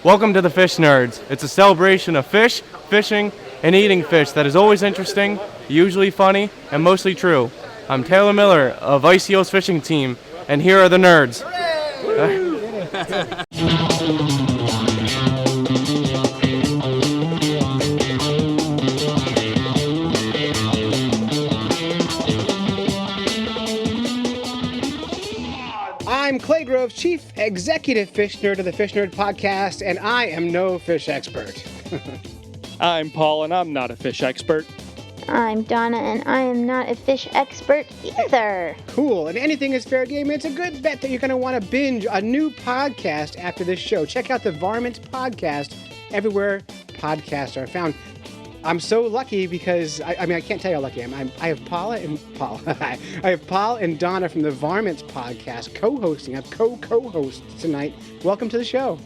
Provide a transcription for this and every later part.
Welcome to the Fish Nerds. It's a celebration of fish, fishing, and eating fish that is always interesting, usually funny, and mostly true. I'm Taylor Miller of ICO's fishing team, and here are the nerds. I'm Clay Grove, Chief Executive Fish Nerd of the Fish Nerd Podcast, and I am no fish expert. I'm Paul, and I'm not a fish expert. I'm Donna, and I am not a fish expert either. Cool, and anything is fair game. It's a good bet that you're going to want to binge a new podcast after this show. Check out the Varmints podcast everywhere podcasts are found. I'm so lucky because, I can't tell you how lucky I am. I have Paul and Donna from the Varmints podcast co-hosting. I have co-hosts tonight. Welcome to the show.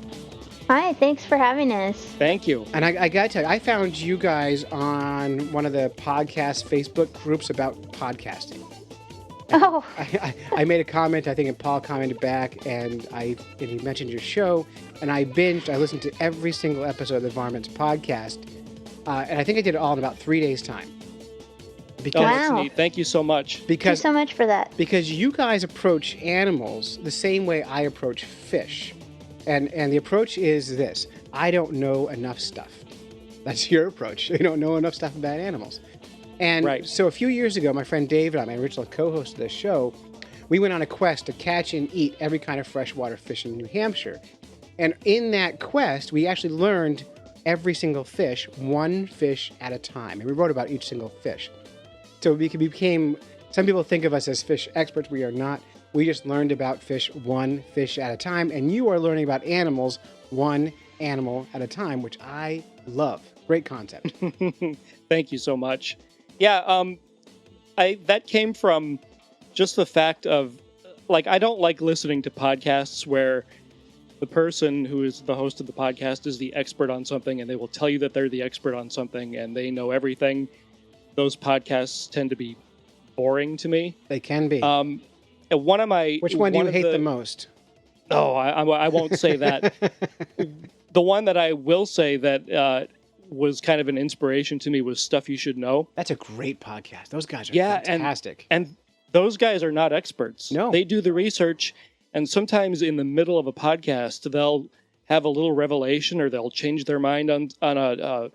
Hi, thanks for having us. Thank you. And I got to tell you, I found you guys on one of the podcast Facebook groups about podcasting. Oh. I made a comment, I think, and Paul commented back, and he mentioned your show, and I listened to every single episode of the Varmints podcast. And I think I did it all in about 3 days' time. That's neat. Thank you so much. Thank you so much for that. Because you guys approach animals the same way I approach fish. And the approach is this. I don't know enough stuff. That's your approach. You don't know enough stuff about animals. And So a few years ago, my friend Dave and I, my original co-host of the show, we went on a quest to catch and eat every kind of freshwater fish in New Hampshire. And in that quest, we actually learned every single fish, one fish at a time. And we wrote about each single fish. So we became, some people think of us as fish experts. We are not. We just learned about fish one fish at a time. And you are learning about animals one animal at a time, which I love. Great concept. Thank you so much. Yeah, that came from just the fact of, I don't like listening to podcasts where the person who is the host of the podcast is the expert on something, and they will tell you that they're the expert on something, and they know everything. Those podcasts tend to be boring to me. They can be. Which one do you hate the most? Oh, I won't say that. The one that I will say that was kind of an inspiration to me was Stuff You Should Know. That's a great podcast. Those guys are fantastic. And those guys are not experts. No. They do the research. And sometimes in the middle of a podcast, they'll have a little revelation or they'll change their mind on a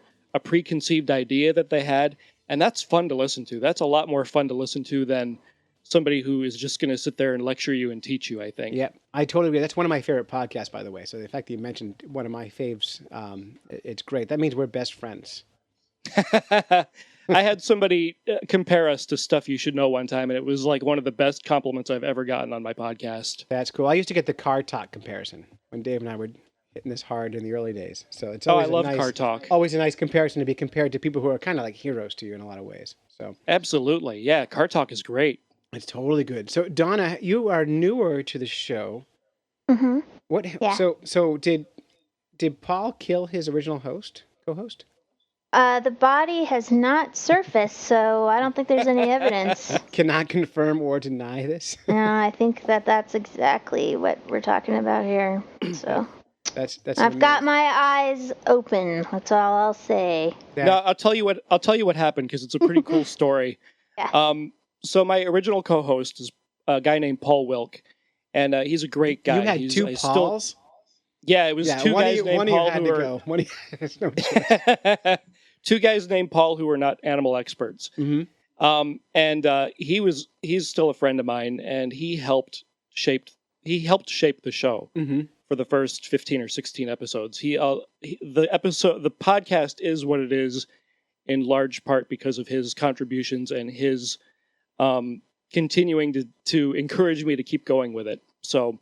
preconceived idea that they had. And that's fun to listen to. That's a lot more fun to listen to than somebody who is just going to sit there and lecture you and teach you, I think. Yeah, I totally agree. That's one of my favorite podcasts, by the way. So the fact that you mentioned one of my faves, it's great. That means we're best friends. I had somebody compare us to Stuff You Should Know one time, and it was like one of the best compliments I've ever gotten on my podcast. That's cool. I used to get the car talk comparison when Dave and I were hitting this hard in the early days. So it's always I love car talk. Always a nice comparison to be compared to people who are kind of like heroes to you in a lot of ways. So absolutely, yeah, car talk is great. It's totally good. So Donna, you are newer to the show. Mm-hmm. Yeah. So did Paul kill his original co-host? The body has not surfaced, so I don't think there's any evidence. Cannot confirm or deny this? No, I think that's exactly what we're talking about here. So that's I've got my eyes open. That's all I'll say. No, I'll tell you what happened because it's a pretty cool story. Yeah. So my original co-host is a guy named Paul Wilk, and he's a great guy. You had two Pauls? It was two guys named Paul who were two guys named Paul who were not animal experts. Mm-hmm. He's still a friend of mine, and he helped shape the show for the first 15 or 16 episodes. The podcast is what it is in large part because of his contributions and his continuing to encourage me to keep going with it. So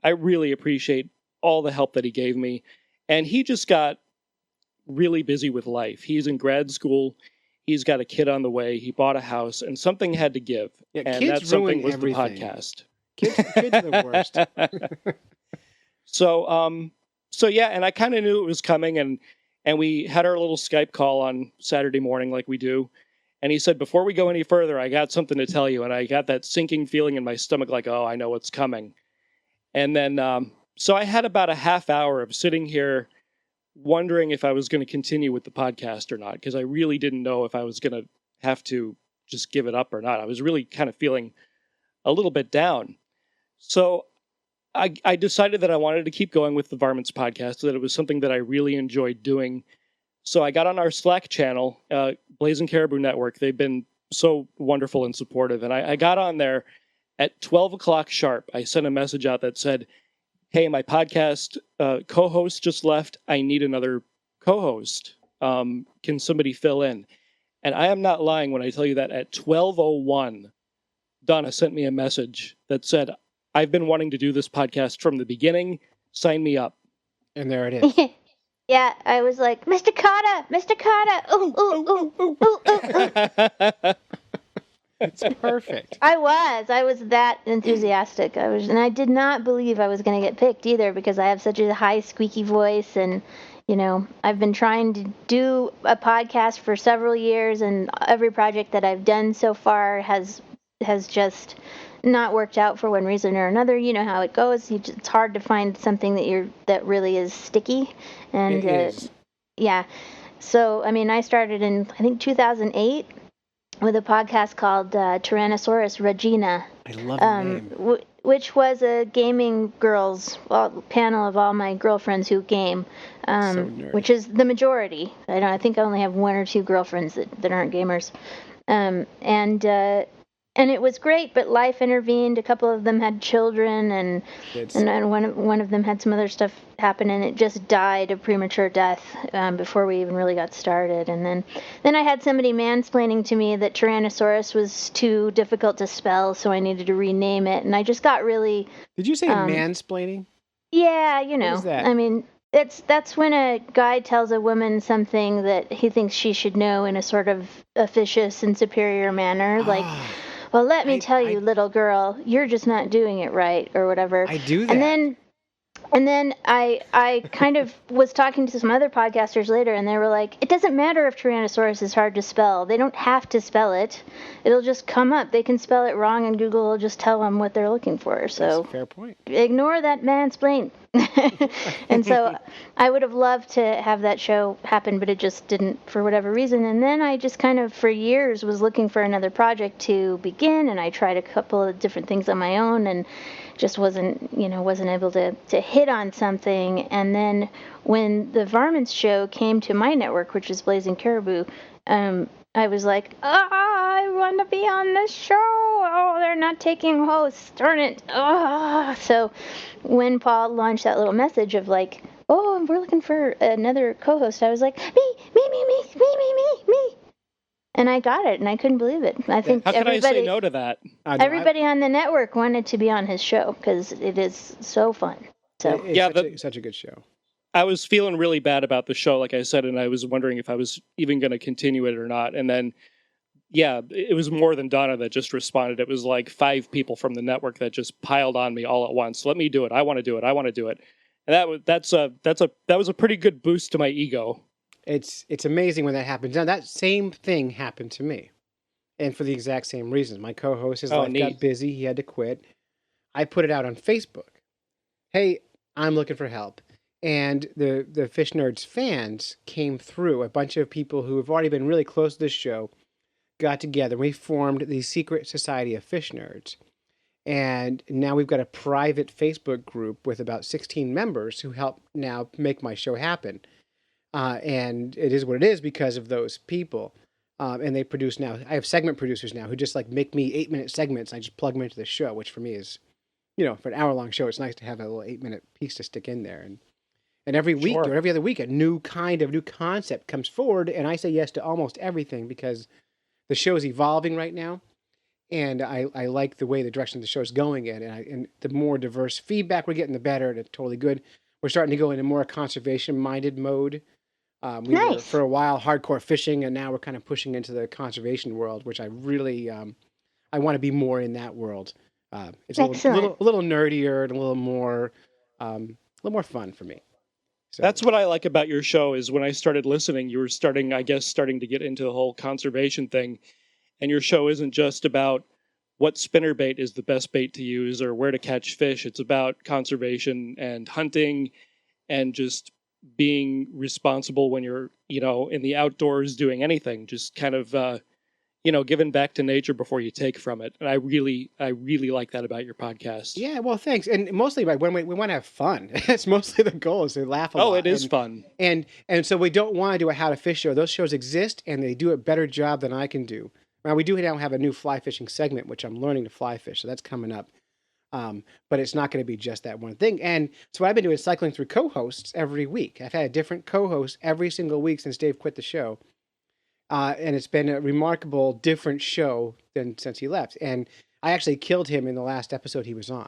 I really appreciate all the help that he gave me. And he just got really busy with life. He's in grad school. He's got a kid on the way. He bought a house, and something had to give. Yeah, and kids that something was everything. The podcast. Kids are the worst. So yeah, and I kind of knew it was coming, and we had our little Skype call on Saturday morning like we do. And he said, before we go any further, I got something to tell you. And I got that sinking feeling in my stomach like, oh, I know what's coming. And then, so I had about a half hour of sitting here wondering if I was going to continue with the podcast or not, because I really didn't know if I was going to have to just give it up or not. I was really kind of feeling a little bit down. So I decided that I wanted to keep going with the Varmints podcast, that it was something that I really enjoyed doing. So I got on our Slack channel, Blazing Caribou Network. They've been so wonderful and supportive. And I got on there at 12 o'clock sharp. I sent a message out that said, hey, my podcast co-host just left. I need another co-host. Can somebody fill in? And I am not lying when I tell you that at 12:01, Donna sent me a message that said, I've been wanting to do this podcast from the beginning. Sign me up. And there it is. Yeah, I was like, Mr. Carter, Mr. Carter, ooh, ooh, ooh, ooh, ooh. It's perfect. I was that enthusiastic. And I did not believe I was going to get picked either, because I have such a high squeaky voice, and I've been trying to do a podcast for several years, and every project that I've done so far has just not worked out for one reason or another. You know how it goes. It's hard to find something that really is sticky, and It is. yeah. So I started in, I think, 2008 with a podcast called Tyrannosaurus Regina. I love the name. Which was a gaming girls panel of all my girlfriends who game, nerdy. which is the majority. I think I only have one or two girlfriends that aren't gamers, and it was great. But life intervened. A couple of them had children, and then one of them had some other stuff happen, and it just died a premature death before we even really got started. And then I had somebody mansplaining to me that Tyrannosaurus was too difficult to spell, so I needed to rename it. And I just got really... Did you say mansplaining? Yeah, What is that? That's when a guy tells a woman something that he thinks she should know in a sort of officious and superior manner, like, well, let me tell you, little girl, you're just not doing it right, or whatever. I do that. And then I kind of was talking to some other podcasters later, and they were like, it doesn't matter if Tyrannosaurus is hard to spell. They don't have to spell it. It'll just come up. They can spell it wrong, and Google will just tell them what they're looking for. So That's a fair point. Ignore that mansplain. And so I would have loved to have that show happen, but it just didn't for whatever reason. And then I just kind of, for years, was looking for another project to begin, and I tried a couple of different things on my own, and just wasn't able to hit on something. And then when the Varmints show came to my network, which is Blazing Caribou, I was like, I want to be on this show. Oh, they're not taking hosts. Darn it. So when Paul launched that little message of like, oh, we're looking for another co-host, I was like, me. And I got it, and I couldn't believe it. I think How could I say no to that? Everybody on the network wanted to be on his show because it is so fun. So It's such a good show. I was feeling really bad about the show, like I said, and I was wondering if I was even going to continue it or not. And then, yeah, it was more than Donna that just responded. It was like 5 people from the network that just piled on me all at once. Let me do it. I want to do it. I want to do it. And that was a pretty good boost to my ego. It's amazing when that happens. Now, that same thing happened to me, and for the exact same reasons. My co-host, his life got busy. He had to quit. I put it out on Facebook. Hey, I'm looking for help. And the Fish Nerds fans came through. A bunch of people who have already been really close to this show got together. We formed the Secret Society of Fish Nerds. And now we've got a private Facebook group with about 16 members who help now make my show happen. And it is what it is because of those people. And they produce now. I have segment producers now who just like make me 8-minute segments. And I just plug them into the show, which for me is, for an hour-long show, it's nice to have a little 8-minute piece to stick in there. And every week or every other week, a new concept comes forward, and I say yes to almost everything because the show is evolving right now, and I like the way the direction the show is going in, and the more diverse feedback we're getting, the better, and it's totally good. We're starting to go into more conservation-minded mode. We were, for a while, hardcore fishing, and now we're kind of pushing into the conservation world, which I really, I want to be more in that world. It's a little nerdier and a little more fun for me. So. That's what I like about your show is when I started listening, you were starting to get into the whole conservation thing. And your show isn't just about what spinnerbait is the best bait to use or where to catch fish. It's about conservation and hunting and just being responsible when you're, in the outdoors doing anything, just kind of, giving back to nature before you take from it. And I really like that about your podcast. Yeah, well, thanks. And mostly, like, when we want to have fun. It's mostly the goal is to laugh a lot. Oh, it is fun. And so we don't want to do a how to fish show. Those shows exist, and they do a better job than I can do. Now, we do now have a new fly fishing segment, which I'm learning to fly fish, so that's coming up. But it's not going to be just that one thing. And so what I've been doing is cycling through co-hosts every week. I've had a different co-host every single week since Dave quit the show. And it's been a remarkable, different show than since he left. And I actually killed him in the last episode he was on.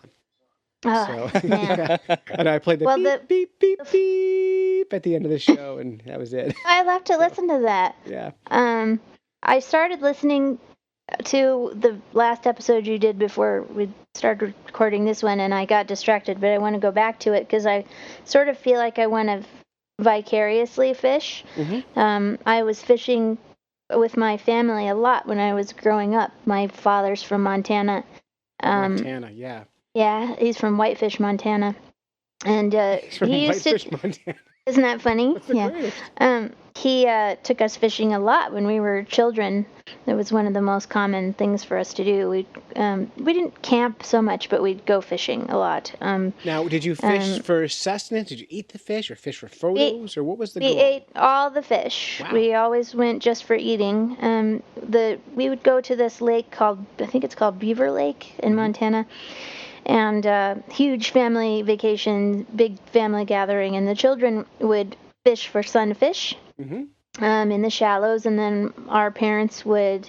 Oh, So, man. and I played the beep, beep, beep, beep at the end of the show, and that was it. I'll have to listen to that. Yeah. I started listening to the last episode you did before we started recording this one, and I got distracted, but I want to go back to it because I sort of feel like I want to vicariously fish. Mm-hmm. I was fishing with my family a lot when I was growing up. My father's from Montana. Montana, yeah. Yeah, he's from Whitefish, Montana. And He's from he used Whitefish, to. Montana. Isn't that funny? That's the greatest. He took us fishing a lot when we were children. It was one of the most common things for us to do. We didn't camp so much, but we'd go fishing a lot. Now, did you fish for sustenance? Did you eat the fish, or fish for photos, or what was the goal? We ate all the fish. Wow. We always went just for eating. We would go to this lake called, I think it's called Beaver Lake in Montana. And huge family vacation, big family gathering, and the children would fish for sunfish in the shallows, and then our parents would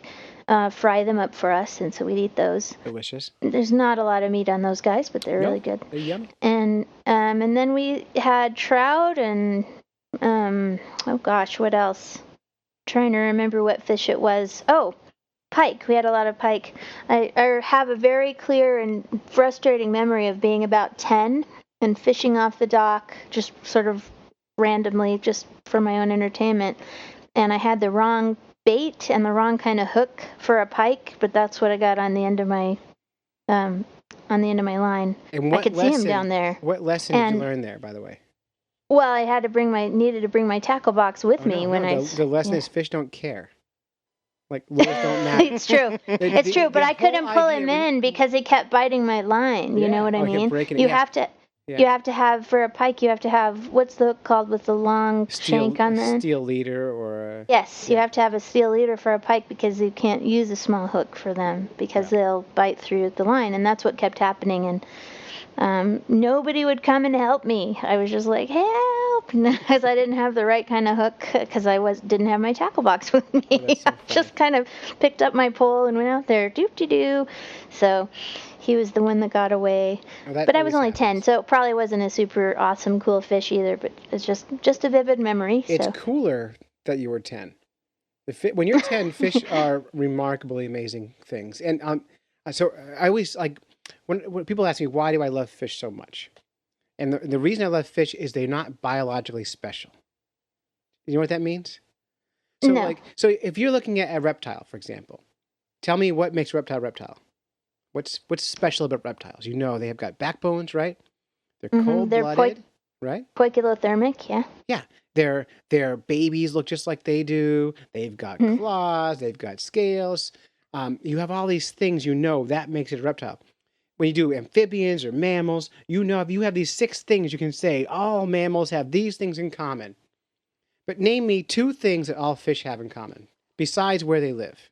fry them up for us, and so we'd eat those. Delicious. There's not a lot of meat on those guys, but they're really good. They're yummy. And then we had trout and oh gosh, what else? I'm trying to remember what fish it was. Oh, pike. We had a lot of pike. I have a very clear and frustrating memory of being about 10 and fishing off the dock, just sort of randomly, just for my own entertainment. And I had the wrong bait and the wrong kind of hook for a pike, but that's what I got on the end of my line. And I could see him down there. What lesson did you learn there, by the way? Well, I had to needed to bring my tackle box with me when the lesson is fish don't care. Like, lures don't matter. It's true. It's true, but I couldn't pull him in because he kept biting my line. You know what I mean? You have to. Yeah. You have to have, for a pike, you have to have, what's the hook called with the long shank on the end? Steel leader or... Yes, you have to have a steel leader for a pike because you can't use a small hook for them because they'll bite through the line, and that's what kept happening. And nobody would come and help me. I was just like, help, because I didn't have the right kind of hook because I didn't have my tackle box with me. So I just kind of picked up my pole and went out there, doop-de-doo. So he was the one that got away. But I was only 10, so it probably wasn't a super awesome, cool fish either, but it's just a vivid memory. It's cooler that you were 10. When you're 10, fish are remarkably amazing things. And so I always, like, when people ask me, why do I love fish so much? And the reason I love fish is they're not biologically special. You know what that means? So, No. So if you're looking at a reptile, for example, tell me what makes a reptile. What's special about reptiles? You know, they have got backbones, right? They're cold-blooded, right? Poikilothermic, yeah. Yeah, their babies look just like they do. They've got claws. They've got scales. You have all these things. You know that makes it a reptile. When you do amphibians or mammals, you know if you have these 6 things, you can say all mammals have these things in common. But name me 2 things that all fish have in common besides where they live.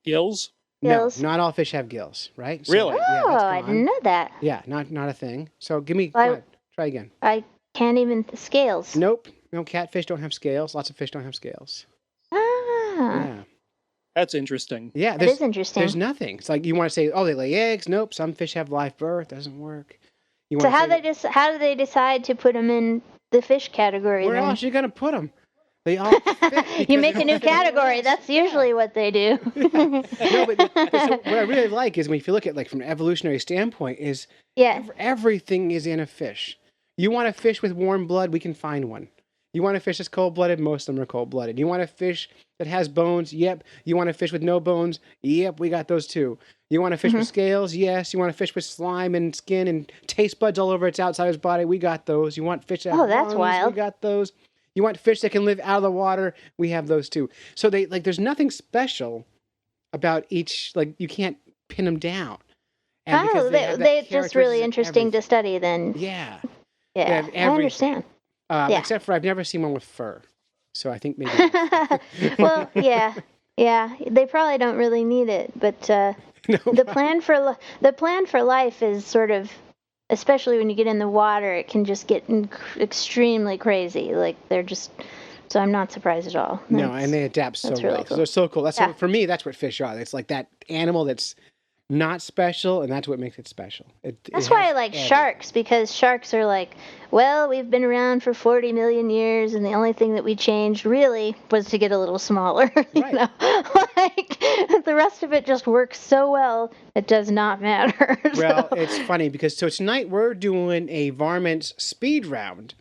Gills? Gills. No, not all fish have gills, right? So, Really? yeah, Oh, that's I gone. didn't know that. Yeah, not a thing. So give me, Well, go ahead, try again. I can't even, scales. Nope. No, catfish don't have scales. Lots of fish don't have scales. Ah, Yeah. That's interesting. Yeah, that is interesting. There's nothing. It's like you want to say, oh, they lay eggs. Nope. Some fish have live birth. Doesn't work. You So want how do they decide to put them in the fish category where then? else are you gonna put them? They all fit. You make a new category. That's usually what they do. No, but so what I really like is if you look at like from an evolutionary standpoint is Yeah. everything is in a fish. You want a fish with warm blood, we can find one. You want a fish that's cold-blooded, most of them are cold-blooded. You want a fish that has bones, yep. You want a fish with no bones, yep, we got those too. You want to fish with scales? Yes. You want to fish with slime and skin and taste buds all over its outsider's body? We got those. You want fish that have that's lungs? wild. We got those. You want fish that can live out of the water? We have those too. So there's nothing special about each. Like you can't pin them down. And because they have that they're just characteristics really of interesting to everything. study then. Yeah. They Yeah, have I everything. understand. Yeah. Except for I've never seen one with fur. So I think maybe. Well, yeah. They probably don't really need it, but No. the plan for life is sort of, especially when you get in the water, it can just get extremely crazy. Like they're just. So I'm not surprised at all. No, and they adapt so really well. cool. They're so cool. For me, that's what fish are. It's like that animal that's not special, and that's what makes it special. That's why I like sharks, because sharks are like, well, we've been around for 40 million years, and the only thing that we changed really was to get a little smaller. You Right. know? Like the rest of it just works so well, it does not matter. Well, it's funny because tonight we're doing a Varmints speed round.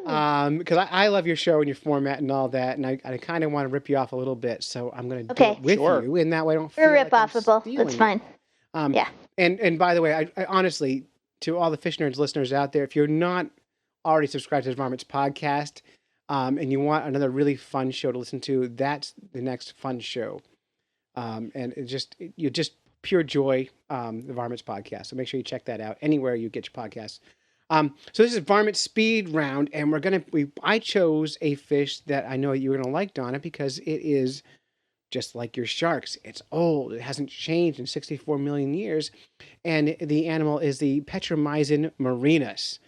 Because I love your show and your format and all that, and I kind of want to rip you off a little bit, so I'm going to do it with you, and that way I don't feel You're like I'm rip-offable. stealing That's it. fine. Yeah. And by the way, I honestly, to all the Fish Nerds listeners out there, if you're not already subscribed to the Varmints podcast, and you want another really fun show to listen to, that's the next fun show. And you just pure joy, the Varmints podcast. So make sure you check that out anywhere you get your podcasts. So this is Varmint Speed Round, and I chose a fish that I know you're gonna like, Donna, because it is just like your sharks. It's old. It hasn't changed in 64 million years, and the animal is the Petromyzon marinus.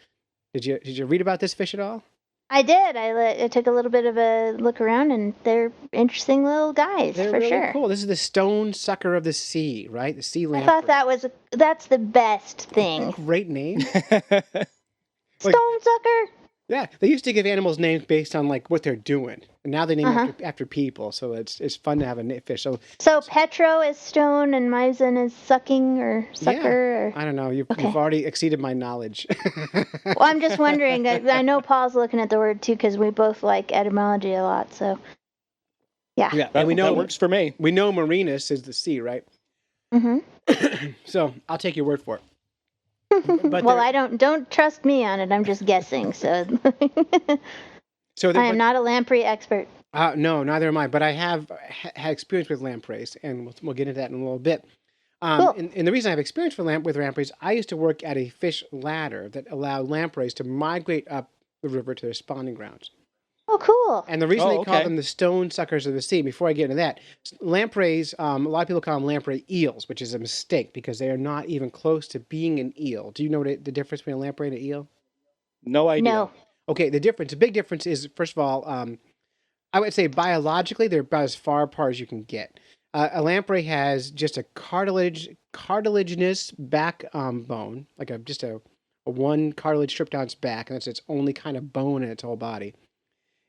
Did you read about this fish at all? I did. I took a little bit of a look around, and they're interesting little guys. They're for really sure. cool. This is the stone sucker of the sea, right? The sea lamprey. I thought that's the best thing. Great name. Stone sucker. Yeah, they used to give animals names based on like what they're doing, and now they name after people. So it's fun to have a fish. So Petro is stone and Myzon is sucking or sucker. Yeah, I don't know. You've already exceeded my knowledge. Well, I'm just wondering. I know Paul's looking at the word too because we both like etymology a lot. So yeah. And we know that works for me. We know marinus is the sea, right? Mm-hmm. So I'll take your word for it. But well, I don't trust me on it. I'm just guessing. So I am not a lamprey expert. No, neither am I. But I have had experience with lampreys, and we'll get into that in a little bit. Cool. And the reason I have experience with lampreys, I used to work at a fish ladder that allowed lampreys to migrate up the river to their spawning grounds. Oh, cool. And the reason they call them the stone suckers of the sea, before I get into that, lampreys, a lot of people call them lamprey eels, which is a mistake because they are not even close to being an eel. Do you know the difference between a lamprey and an eel? No idea. No. Okay, the big difference is, first of all, I would say biologically, they're about as far apart as you can get. A lamprey has just a cartilaginous back bone, like just a one cartilage strip down its back, and that's its only kind of bone in its whole body.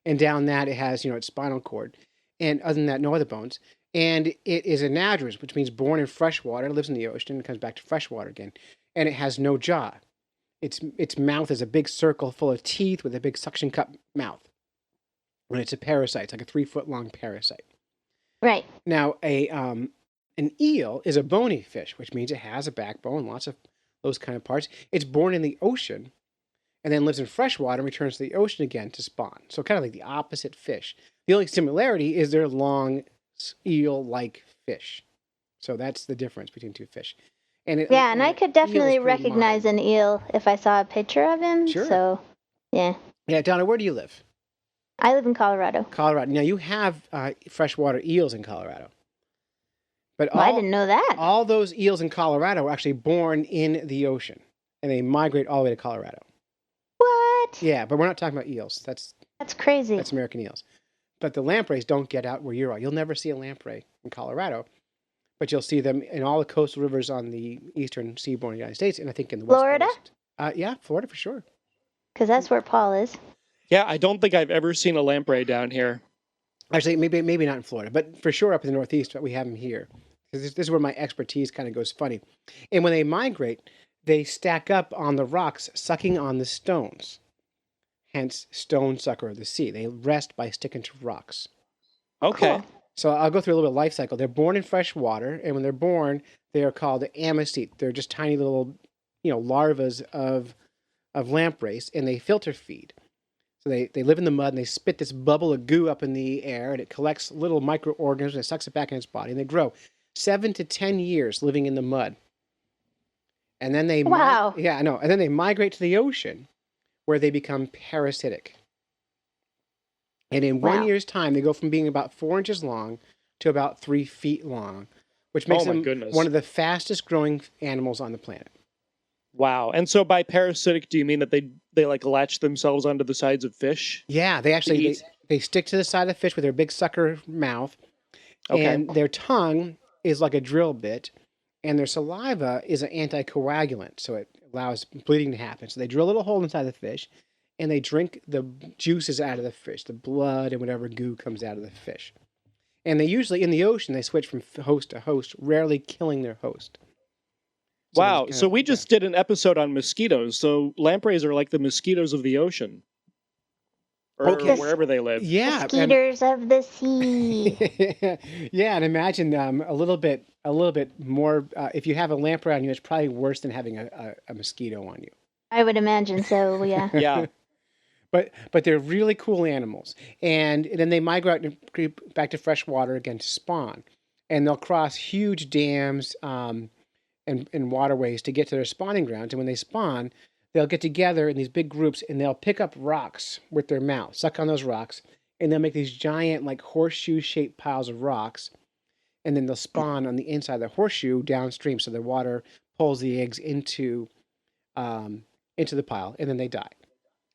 And down that, it has, its spinal cord. And other than that, no other bones. And it is anadromous, which means born in fresh water. It lives in the ocean and comes back to fresh water again. And it has no jaw. Its mouth is a big circle full of teeth with a big suction cup mouth. And it's a parasite. It's like a 3-foot-long parasite. Right. Now, an eel is a bony fish, which means it has a backbone, lots of those kind of parts. It's born in the ocean, and then lives in fresh water and returns to the ocean again to spawn. So kind of like the opposite fish. The only similarity is they're long, eel-like fish. So that's the difference between two fish. And I could definitely recognize an eel if I saw a picture of him. Sure. So, yeah. Yeah, Donna, where do you live? I live in Colorado. Colorado. Now, you have freshwater eels in Colorado. But I didn't know that. All those eels in Colorado were actually born in the ocean, and they migrate all the way to Colorado. What? Yeah, but we're not talking about eels. That's crazy. That's American eels. But the lampreys don't get out where you're at. You'll never see a lamprey in Colorado, but you'll see them in all the coastal rivers on the eastern seaboard of the United States, and I think in the West Florida? Coast. Yeah, Florida for sure. Because that's where Paul is. Yeah, I don't think I've ever seen a lamprey down here. Actually, maybe not in Florida, but for sure up in the Northeast, but we have them here. This is where my expertise kind of goes funny. And when they migrate, they stack up on the rocks, sucking on the stones. Hence, stone sucker of the sea. They rest by sticking to rocks. Okay. Cool. So I'll go through a little bit of life cycle. They're born in fresh water, and when they're born, they are called ammocetes. They're just tiny little, larvas of lampreys, and they filter feed. So they live in the mud, and they spit this bubble of goo up in the air, and it collects little microorganisms, and it sucks it back in its body, and they grow 7 to 10 years living in the mud. And then they Wow. yeah, I know. And then they migrate to the ocean, where they become parasitic. And in 1 year's time, they go from being about 4 inches long to about 3 feet long, which makes them one of the fastest growing animals on the planet. Wow. And so by parasitic, do you mean that they like latch themselves onto the sides of fish? Yeah, they actually they stick to the side of the fish with their big sucker mouth, and their tongue is like a drill bit, and their saliva is an anticoagulant, so it allows bleeding to happen. So they drill a little hole inside the fish, and they drink the juices out of the fish, the blood and whatever goo comes out of the fish. And they usually, in the ocean, they switch from host to host, rarely killing their host. So wow. So we just did an episode on mosquitoes. So lampreys are like the mosquitoes of the ocean. Or wherever they live. Yeah. Mosquitoes of the sea. Yeah, and imagine a little bit more, if you have a lamprey on you, it's probably worse than having a mosquito on you. I would imagine so, yeah. Yeah. But they're really cool animals. And then they migrate back to fresh water again to spawn. And they'll cross huge dams and waterways to get to their spawning grounds. And when they spawn, they'll get together in these big groups, and they'll pick up rocks with their mouth, suck on those rocks, and they'll make these giant, like horseshoe-shaped piles of rocks. And then they'll spawn on the inside of the horseshoe downstream, so the water pulls the eggs into the pile, and then they die.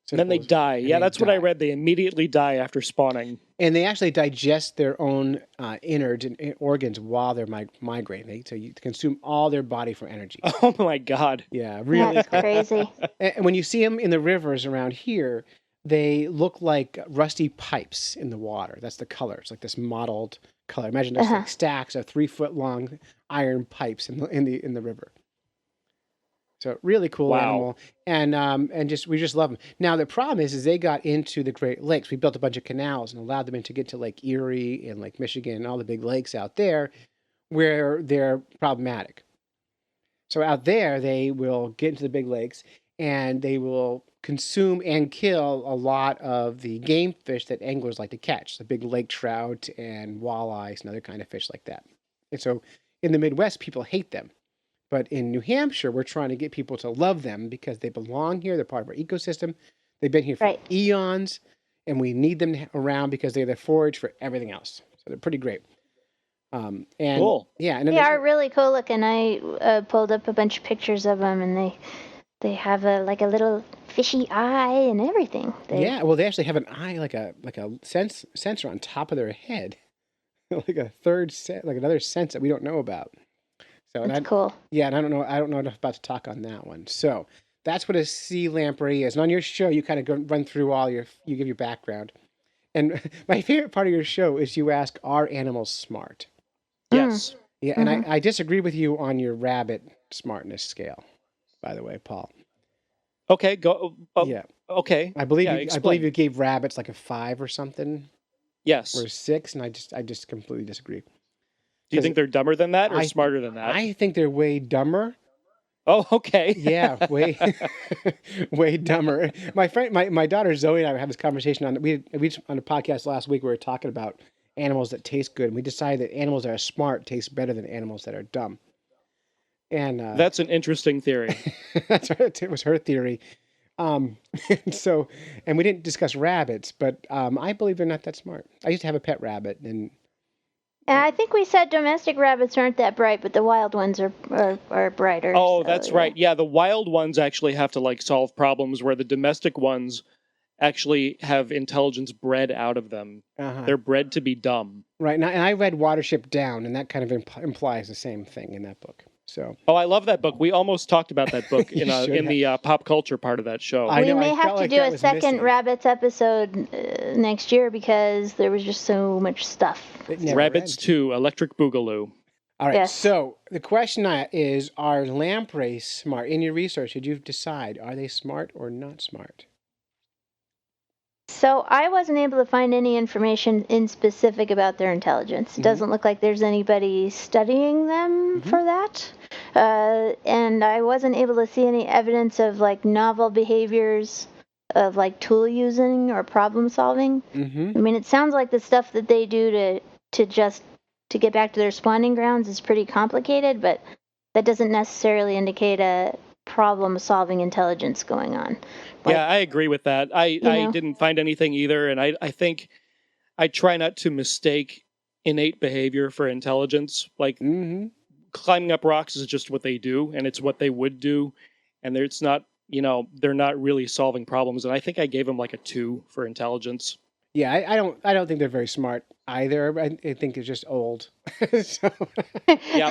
So then they die. Yeah, that's what I read. They immediately die after spawning. And they actually digest their own innards and organs while they're migrating. So you consume all their body for energy. Oh my God. Yeah, really. That's crazy. And when you see them in the rivers around here, they look like rusty pipes in the water. That's the color. It's like this mottled color. Imagine there's like stacks of 3-foot-long iron pipes in the river. So really cool animal, and we just love them. Now the problem is they got into the Great Lakes. We built a bunch of canals and allowed them to get to Lake Erie and Lake Michigan and all the big lakes out there, where they're problematic. So out there they will get into the big lakes and they will consume and kill a lot of the game fish that anglers like to catch, the big lake trout and walleyes and other kind of fish like that. And so in the Midwest, people hate them. But in New Hampshire, we're trying to get people to love them because they belong here. They're part of our ecosystem. They've been here for eons, and we need them around because they're the forage for everything else. So they're pretty great. And cool. Yeah, and they are really cool looking. I pulled up a bunch of pictures of them, and they have a little fishy eye and everything. Yeah, well, they actually have an eye like a sensor on top of their head, like another sense that we don't know about. So that's cool. Yeah, and I don't know enough about to talk on that one. So that's what a sea lamprey is. And on your show, you kind of run through you give your background. And my favorite part of your show is you ask, are animals smart? Yes. Yeah, and I disagree with you on your rabbit smartness scale, by the way, Paul. Okay, go. Yeah. Okay. I believe you gave rabbits like a 5 or something. Yes. Or a 6, and I just completely disagree. Do you think they're dumber than that or smarter than that? I think they're way dumber. Oh, okay. Yeah, way dumber. My daughter Zoe and I had this conversation on a podcast last week. We were talking about animals that taste good, and we decided that animals that are smart taste better than animals that are dumb. And that's an interesting theory. That's right. It was her theory. And we didn't discuss rabbits, but I believe they're not that smart. I used to have a pet rabbit, and I think we said domestic rabbits aren't that bright, but the wild ones are brighter. Oh, that's right. Yeah, the wild ones actually have to solve problems where the domestic ones actually have intelligence bred out of them. They're bred to be dumb. Right. And I read Watership Down, and that kind of implies the same thing in that book. So. Oh, I love that book. We almost talked about that book in the pop culture part of that show. We may have to do a second Rabbits episode next year because there was just so much stuff. Rabbits 2, Electric Boogaloo. All right. Yes. So the question is, are lampreys smart? In your research, did you decide, are they smart or not smart? So I wasn't able to find any information in specific about their intelligence. It doesn't look like there's anybody studying them for that. And I wasn't able to see any evidence of like novel behaviors of like tool using or problem solving. I mean, it sounds like the stuff that they do to get back to their spawning grounds is pretty complicated, but that doesn't necessarily indicate a problem solving intelligence going on. Like, Yeah, I agree with that. I didn't find anything either, and I think I try not to mistake innate behavior for intelligence. Like climbing up rocks is just what they do, and it's what they would do, and it's not, they're not really solving problems. And I think I gave them like a 2 for intelligence. Yeah, I don't think they're very smart either. I think they're just old. So, Yeah.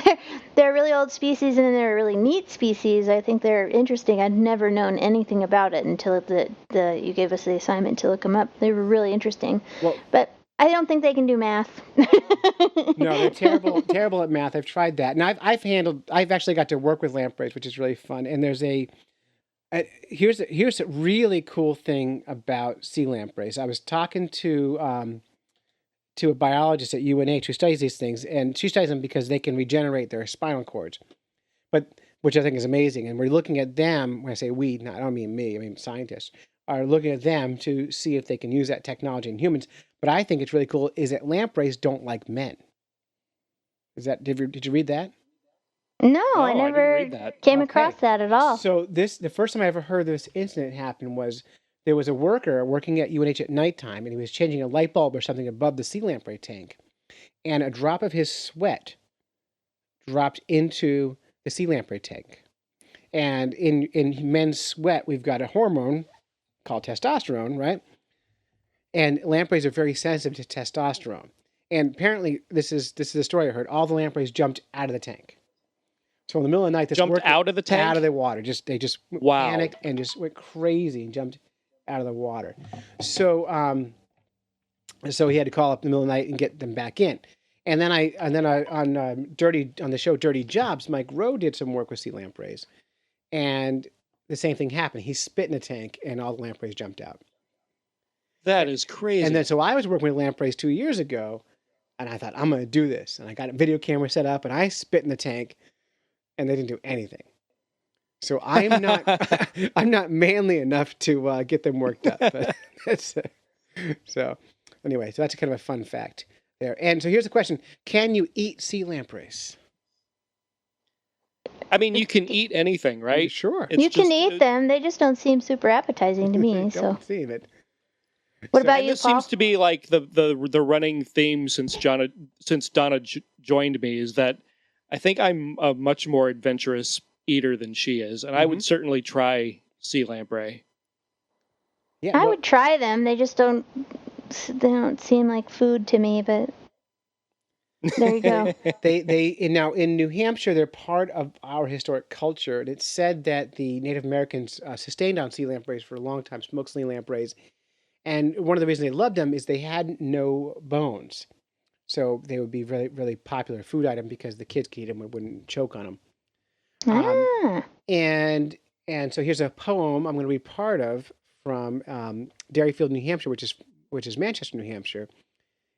They're a really old species and they're a really neat species. I think they're interesting. I'd never known anything about it until you gave us the assignment to look them up. They were really interesting. well, But I don't think they can do math. no, they're terrible at math. I've tried that, and I've actually got to work with lampreys, which is really fun. And there's here's a really cool thing about sea lampreys. I was talking to a biologist at UNH who studies these things, and she studies them because they can regenerate their spinal cords, which I think is amazing. And we're looking at them. When I say we, I don't mean me. I mean scientists are looking at them to see if they can use that technology in humans. But I think it's really cool is that lampreys don't like men. Did you read that? No, No, I I didn't never read that. came Okay. across that at all. So the first time I ever heard this incident happen was there was a worker working at UNH at nighttime, and he was changing a light bulb or something above the sea lamprey tank, and a drop of his sweat dropped into the sea lamprey tank. And in men's sweat, we've got a hormone called testosterone, right? And lampreys are very sensitive to testosterone. And apparently, this is the story I heard. All the lampreys jumped out of the tank. So in the middle of the night, this Jumped worker, out of the tank? out of the water. They just Wow. panicked and just went crazy and jumped out of the water. So so he had to call up in the middle of the night and get them back in. And then on the show Dirty Jobs, Mike Rowe did some work with sea lampreys, and the same thing happened. He spit in a tank, and all the lampreys jumped out. That is crazy. And then so I was working with lampreys 2 years ago, and I thought I'm going to do this, and I got a video camera set up, and I spit in the tank, and they didn't do anything. So I'm not I'm not manly enough to get them worked up. But so anyway, so that's kind of a fun fact there. And so here's the question: can you eat sea lampreys? I mean, you can eat anything, right? Sure. It's You can just- eat them. They just don't seem super appetizing to me. So, Don't seem it. what So- about And you, this Paul? seems to be like the running theme since Donna joined me is that I think I'm a much more adventurous eater than she is, and I would certainly try sea lamprey. Yeah, I well, would try them. They just don't. They don't seem like food to me. But there you go. now in New Hampshire, they're part of our historic culture, and it's said that the Native Americans sustained on sea lampreys for a long time, smoked sea lampreys, and one of the reasons they loved them is they had no bones, so they would be really really popular food item because the kids could eat them and wouldn't choke on them. Ah, And so here's a poem I'm going to read part of from Derryfield, New Hampshire, which is Manchester, New Hampshire,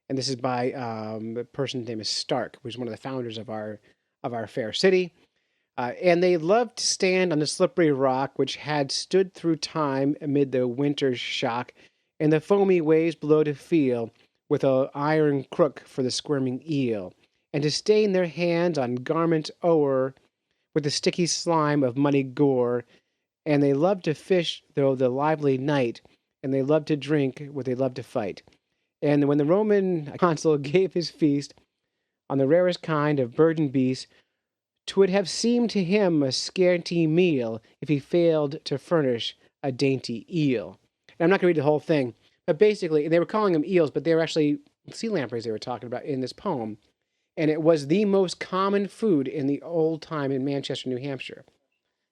and this is by the person's name is Stark, who's one of the founders of our fair city. And they loved to stand on the slippery rock, which had stood through time amid the winter's shock, and the foamy waves below to feel, with a iron crook for the squirming eel, and to stain their hands on garments o'er with the sticky slime of muddy gore. And they loved to fish through the lively night, and they loved to drink what they loved to fight. And when the Roman consul gave his feast on the rarest kind of bird and beast, 'twould have seemed to him a scanty meal if he failed to furnish a dainty eel. And I'm not going to read the whole thing, but basically, they were calling them eels, but they were actually sea lampreys they were talking about in this poem. And it was the most common food in the old time in Manchester, New Hampshire,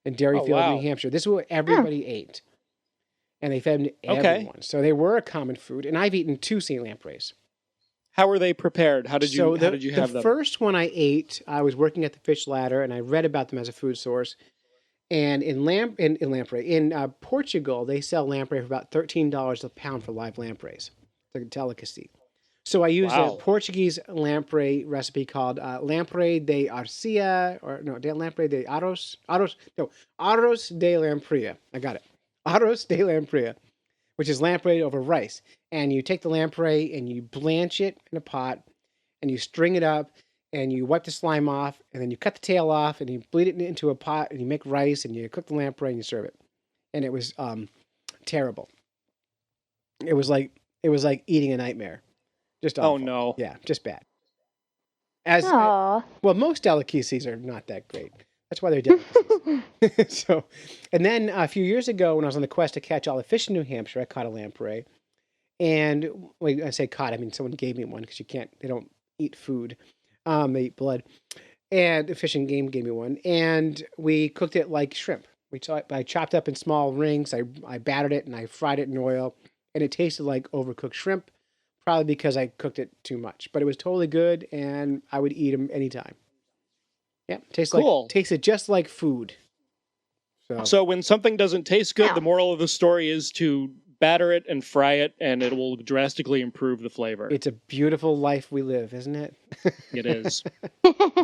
in Derryfield, wow. New Hampshire. This is what everybody ate. And they fed them to Okay. everyone. So they were a common food. And I've eaten 2 sea lampreys. How were they prepared? How did you So how did you have the them? first one I ate, I was working at the fish ladder, and I read about them as a food source. And in lamprey in Portugal, they sell lamprey for about $13 a pound for live lampreys. It's a delicacy. So I used a Wow. Portuguese lamprey recipe called Lamprey de Arcia, or no, de Lamprey de Arroz de Lamprey. I got it. Arroz de Lamprey, which is lamprey over rice. And you take the lamprey and you blanch it in a pot, and you string it up, and you wipe the slime off, and then you cut the tail off, and you bleed it into a pot, and you make rice, and you cook the lamprey, and you serve it. And it was terrible. It was like eating a nightmare. Just awful. Oh no. Yeah, just bad. As Aw. well, most delicacies are not that great. That's why they're delicacies. So, and then a few years ago, when I was on the quest to catch all the fish in New Hampshire, I caught a lamprey. And when I say caught, I mean someone gave me one, because they don't eat food. They eat blood. And the Fish and Game gave me one. And we cooked it like shrimp. I chopped up in small rings. I battered it and I fried it in oil. And it tasted like overcooked shrimp, probably because I cooked it too much. But it was totally good, and I would eat them anytime. Yeah, tasted just like food. So when something doesn't taste good, Ow. the moral of the story is to batter it and fry it, and it will drastically improve the flavor. It's a beautiful life we live, isn't it? It is.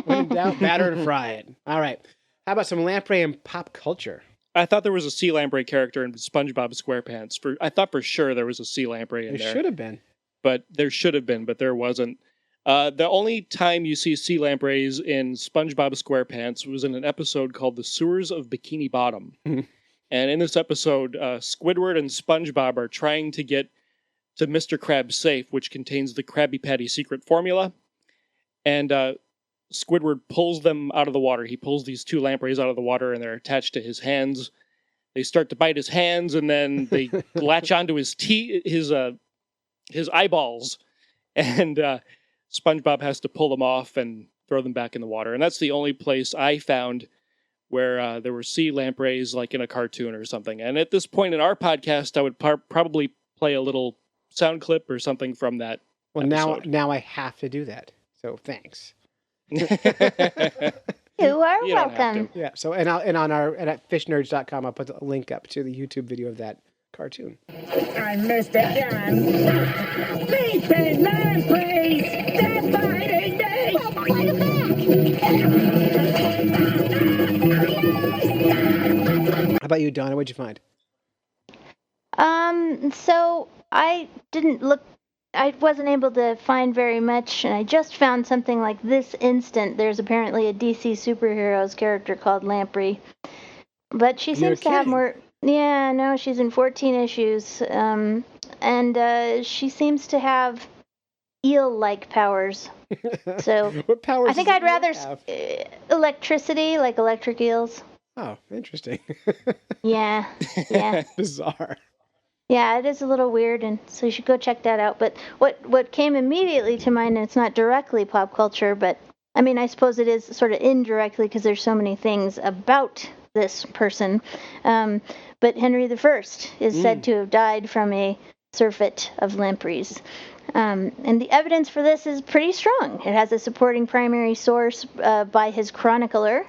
When in doubt, batter and fry it. All right. How about some lamprey and pop culture? I thought there was a sea lamprey character in SpongeBob SquarePants. I thought for sure there was a sea lamprey in There there. should have been. But there should have been, but there wasn't. The only time you see sea lampreys in SpongeBob SquarePants was in an episode called The Sewers of Bikini Bottom. Mhm. And in this episode, Squidward and SpongeBob are trying to get to Mr. Krabs' safe, which contains the Krabby Patty secret formula. And Squidward pulls them out of the water. He pulls these two lampreys out of the water, and they're attached to his hands. They start to bite his hands, and then they latch onto his eyeballs. And SpongeBob has to pull them off and throw them back in the water. And that's the only place I found where there were sea lampreys, like in a cartoon or something. And at this point in our podcast, I would probably play a little sound clip or something from that episode. Now I have to do that. So thanks. You are You don't have welcome. to. Yeah. So and at fishnerds.com, I'll put a link up to the YouTube video of that cartoon. I'm Mr. Gun. Sleeping lampreys, they're biting me. How about you, Donna? What'd you find? So I didn't look. I wasn't able to find very much, and I just found something like this instant. There's apparently a DC superheroes character called Lamprey, but she seems to have kidding. more. Yeah, no, she's in 14 issues, and she seems to have eel-like powers. So What powers? I think does I'd the eel rather have? electricity, like electric eels. Oh, interesting. Yeah, yeah. Bizarre. Yeah, it is a little weird, and so you should go check that out. But what came immediately to mind, and it's not directly pop culture, but I mean, I suppose it is sort of indirectly because there's so many things about this person. But Henry I is said to have died from a surfeit of lampreys. And the evidence for this is pretty strong. It has a supporting primary source by his chronicler.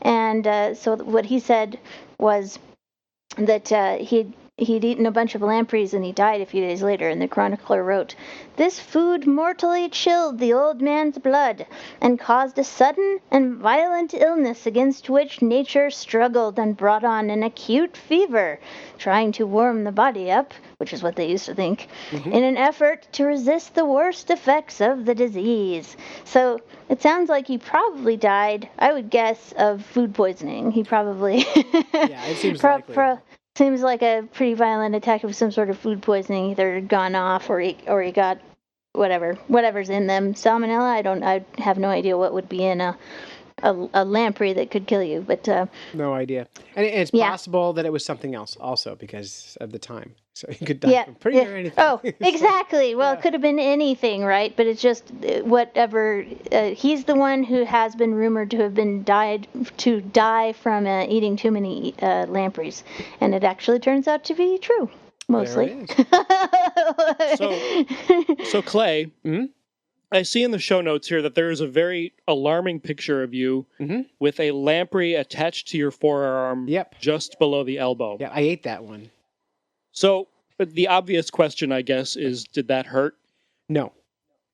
And so what he said was that he'd eaten a bunch of lampreys and he died a few days later. And the chronicler wrote, "This food mortally chilled the old man's blood and caused a sudden and violent illness against which nature struggled and brought on an acute fever, trying to warm the body up," which is what they used to think, "in an effort to resist the worst effects of the disease." So it sounds like he probably died, I would guess, of food poisoning. He probably... Yeah, it seems likely. Seems like a pretty violent attack of some sort of food poisoning, either gone off or he got whatever's in them. Salmonella, I have no idea what would be in a lamprey that could kill you, but No idea. And it's Yeah. possible that it was something else also because of the time. So you could die from pretty near anything. Oh, exactly. Well, it could have been anything, right? But it's just whatever. He's the one who has been rumored to have die from eating too many lampreys, and it actually turns out to be true, mostly. There it is. So Clay, I see in the show notes here that there is a very alarming picture of you with a lamprey attached to your forearm just below the elbow. Yeah, I ate that one. So, but the obvious question, I guess, is did that hurt? No,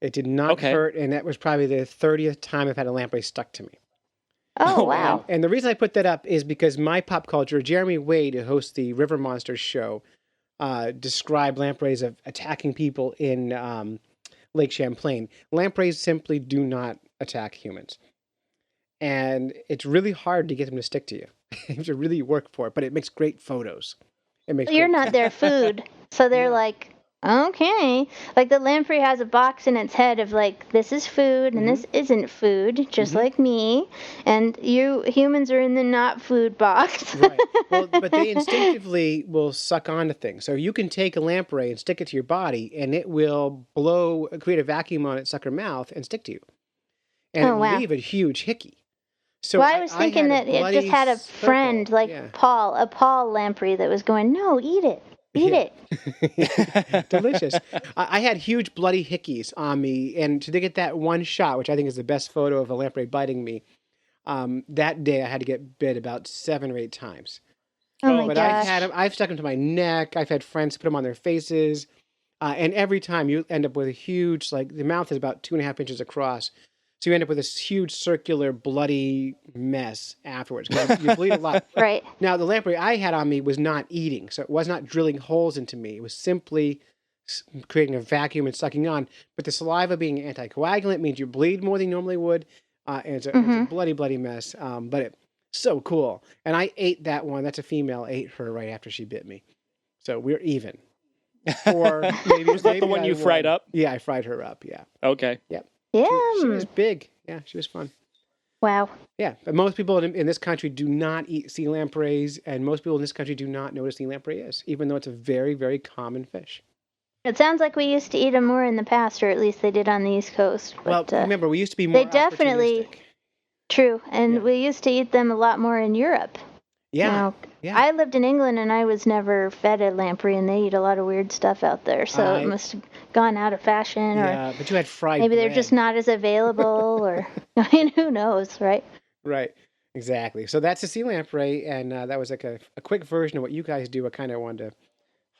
it did not hurt, and that was probably the 30th time I've had a lamprey stuck to me. Oh, wow. And the reason I put that up is because my pop culture, Jeremy Wade, who hosts the River Monsters show, described lampreys of attacking people in Lake Champlain. Lampreys simply do not attack humans. And it's really hard to get them to stick to you. You have to really work for it, but it makes great photos. You're not their food. So they're like, okay. Like the lamprey has a box in its head of like, this is food and this isn't food, just like me. And you humans are in the not food box. Right. Well, but they instinctively will suck onto things. So you can take a lamprey and stick it to your body and it will create a vacuum on its sucker mouth and stick to you. And it will leave a huge hickey. So I was thinking that it just had a friend like Paul, a Paul lamprey that was going, no, eat it. Eat it. Delicious. I had huge bloody hickeys on me, and to get that one shot, which I think is the best photo of a lamprey biting me, that day I had to get bit about 7 or 8 times. Oh my gosh. I've stuck them to my neck. I've had friends put them on their faces, and every time you end up with a huge, like the mouth is about 2.5 inches across. So you end up with this huge circular bloody mess afterwards. You bleed a lot. Right. Now, the lamprey I had on me was not eating, so it was not drilling holes into me. It was simply creating a vacuum and sucking on. But the saliva being anticoagulant means you bleed more than you normally would. And it's a bloody, bloody mess. But it's so cool. And I ate that one. That's a female. I ate her right after she bit me. So we're even. Or maybe was that the one you fried up? Yeah, I fried her up. Yeah. Okay. Yep. Yeah. She was big. Yeah, she was fun. Wow. Yeah, but most people in this country do not eat sea lampreys, and most people in this country do not know what a sea lamprey is, even though it's a very, very common fish. It sounds like we used to eat them more in the past, or at least they did on the East Coast. But, well, remember, we used to be more definitely true, and we used to eat them a lot more in Europe. Yeah. Now, I lived in England, and I was never fed a lamprey, and they eat a lot of weird stuff out there, so it must have gone out of fashion. Yeah, but you had fried maybe bread. They're just not as available, or I mean, who knows, right? Right, exactly. So that's a sea lamprey, and that was like a quick version of what you guys do. I kind of wanted to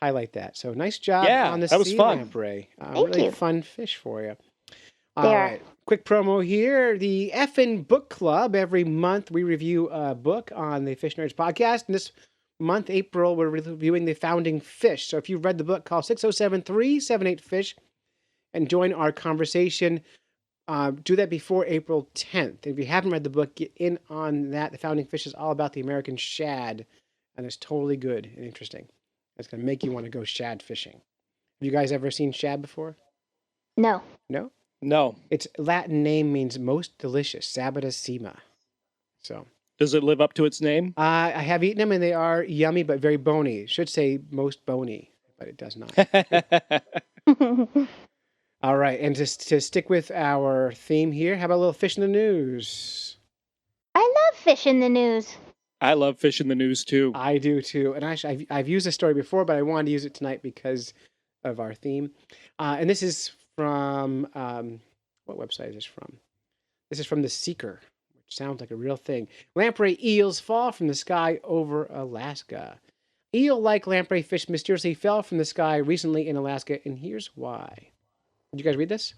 highlight that. So nice job on the sea lamprey. Really fun fish for you. All right. Quick promo here. The Effin' Book Club. Every month we review a book on the Fish Nerds podcast. And this month, April, we're reviewing The Founding Fish. So if you've read the book, call 607-378-FISH and join our conversation. Do that before April 10th. If you haven't read the book, get in on that. The Founding Fish is all about the American shad. And it's totally good and interesting. It's going to make you want to go shad fishing. Have you guys ever seen shad before? No. No? No. Its Latin name means most delicious, sabatissima. So, does it live up to its name? I have eaten them and they are yummy but very bony. It should say most bony, but it does not. All right, and to stick with our theme here, how about a little fish in the news? I love fish in the news. I love fish in the news too. I do too, and actually, I've used this story before, but I wanted to use it tonight because of our theme. And this is from, what website is this from? This is from The Seeker, which sounds like a real thing. Lamprey eels fall from the sky over Alaska. Eel-like lamprey fish mysteriously fell from the sky recently in Alaska, and here's why. Did you guys read this?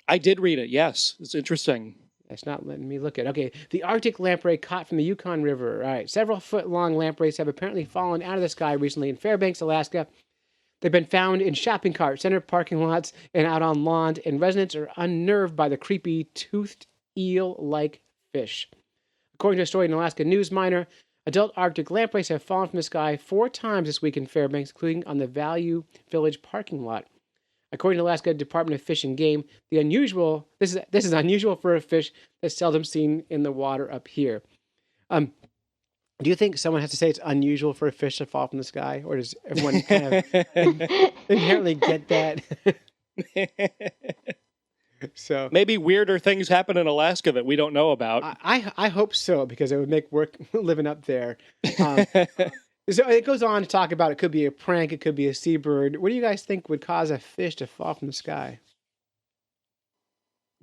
I did read it, yes. It's interesting. It's not letting me look at it. Okay, the Arctic lamprey caught from the Yukon River. All right, several foot-long lampreys have apparently fallen out of the sky recently in Fairbanks, Alaska. They've been found in shopping carts, center parking lots, and out on lawns, and residents are unnerved by the creepy toothed eel-like fish. According to a story in Alaska News Miner, adult Arctic lampreys have fallen from the sky 4 times this week in Fairbanks, including on the Value Village parking lot. According to Alaska Department of Fish and Game, this is unusual for a fish that's seldom seen in the water up here. Do you think someone has to say it's unusual for a fish to fall from the sky, or does everyone kind of inherently get that? So maybe weirder things happen in Alaska that we don't know about. I hope so, because it would make work living up there. So it goes on to talk about it could be a prank, it could be a seabird. What do you guys think would cause a fish to fall from the sky?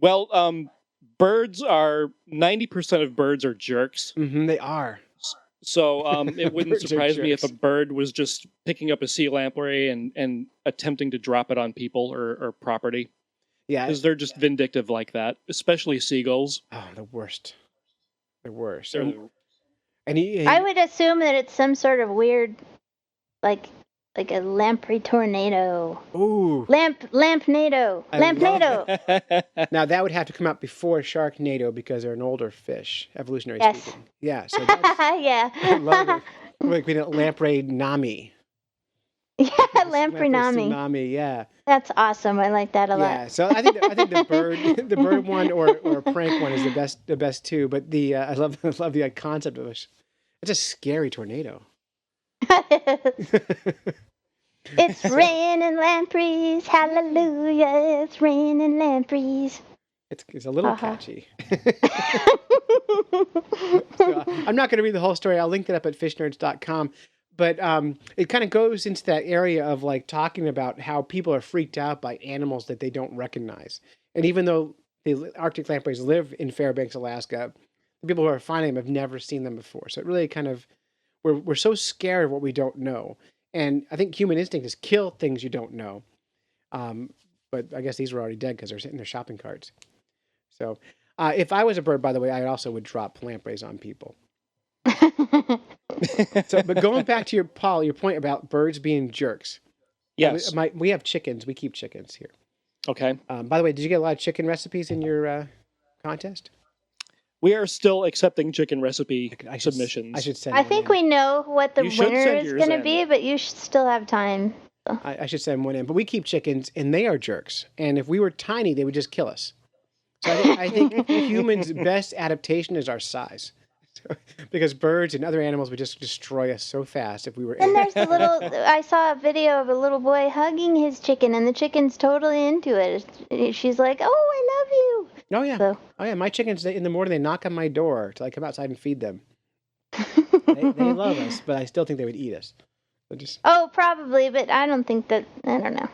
Well, birds are 90% of birds are jerks. They are. So it wouldn't Birds are surprise me if a jerks. bird was just picking up a sea lamprey and attempting to drop it on people or property. Yeah. Because they're just vindictive like that, especially seagulls. Oh, the worst. The worst. They're I would assume that it's some sort of weird, like a lamprey tornado. Ooh. Lampnado. I love Lampnado. Now that would have to come out before Sharknado because they're an older fish, evolutionary Yes. speaking. Yeah. So that's, I Yeah. love it. Like we did Lamprey Nami. Yeah, Lamprey Nami. Tsunami, yeah. That's awesome. I like that a lot. Yeah. So I think the bird one or a prank one is the best too. But I love the concept of it. It's a scary tornado. It's raining lampreys, hallelujah! It's raining lampreys. It's a little catchy. So, I'm not going to read the whole story. I'll link it up at fishnerds.com. But it kind of goes into that area of like talking about how people are freaked out by animals that they don't recognize. And even though the Arctic lampreys live in Fairbanks, Alaska, the people who are finding them have never seen them before. So it really kind of, we're so scared of what we don't know. And I think human instinct is kill things you don't know. But I guess these were already dead because they're sitting in their shopping carts. So if I was a bird, by the way, I also would drop lampreys on people. But going back to your point about birds being jerks. Yes. We have chickens. We keep chickens here. Okay. By the way, did you get a lot of chicken recipes in your contest? We are still accepting chicken recipe I should submissions. send I one think in. we know what the You should winner send is yours going to in. be, but you should still have time. I should send one in. But we keep chickens, and they are jerks. And if we were tiny, they would just kill us. So I think humans' best adaptation is our size. Because birds and other animals would just destroy us so fast if we were. And there's I saw a video of a little boy hugging his chicken, and the chicken's totally into it. She's like, "Oh, I love you." Oh yeah. So. Oh yeah. My chickens in the morning they knock on my door till I come outside and feed them. They love us, but I still think they would eat us. So just Oh, probably, but I don't think that. I don't know.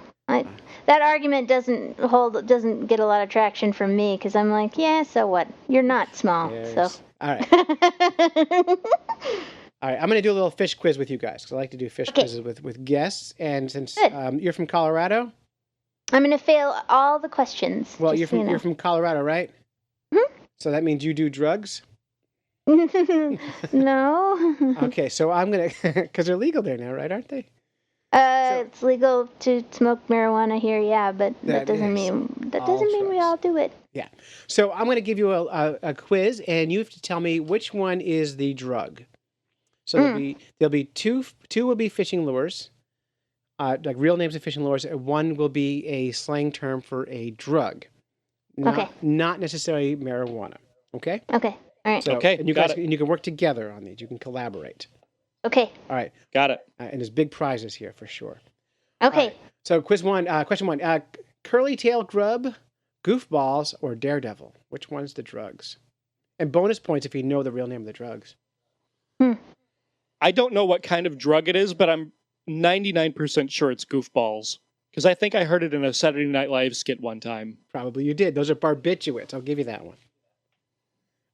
That argument doesn't get a lot of traction from me because I'm like, yeah, so what? You're not small, so. All right. All right. I'm going to do a little fish quiz with you guys because I like to do fish quizzes with guests. And since you're from Colorado, I'm going to fail all the questions. well, just you're from Colorado, right? Mm-hmm. So that means you do drugs. No. Okay, so I'm gonna because they're legal there now, right? Aren't they? It's legal to smoke marijuana here, yeah, but that doesn't mean we all do it. Yeah. So I'm going to give you a quiz, and you have to tell me which one is the drug. So there'll be two will be fishing lures, like real names of fishing lures, and one will be a slang term for a drug, not necessarily marijuana. Okay. Okay. All right. So, okay. And you guys and you can work together on these. You can collaborate. Okay. All right. Got it. And there's big prizes here for sure. Okay. Right. So question one, curly tail grub, goofballs, or daredevil? Which one's the drugs? And bonus points if you know the real name of the drugs. I don't know what kind of drug it is, but I'm 99% sure it's goofballs. Because I think I heard it in a Saturday Night Live skit one time. Probably you did. Those are barbiturates. I'll give you that one.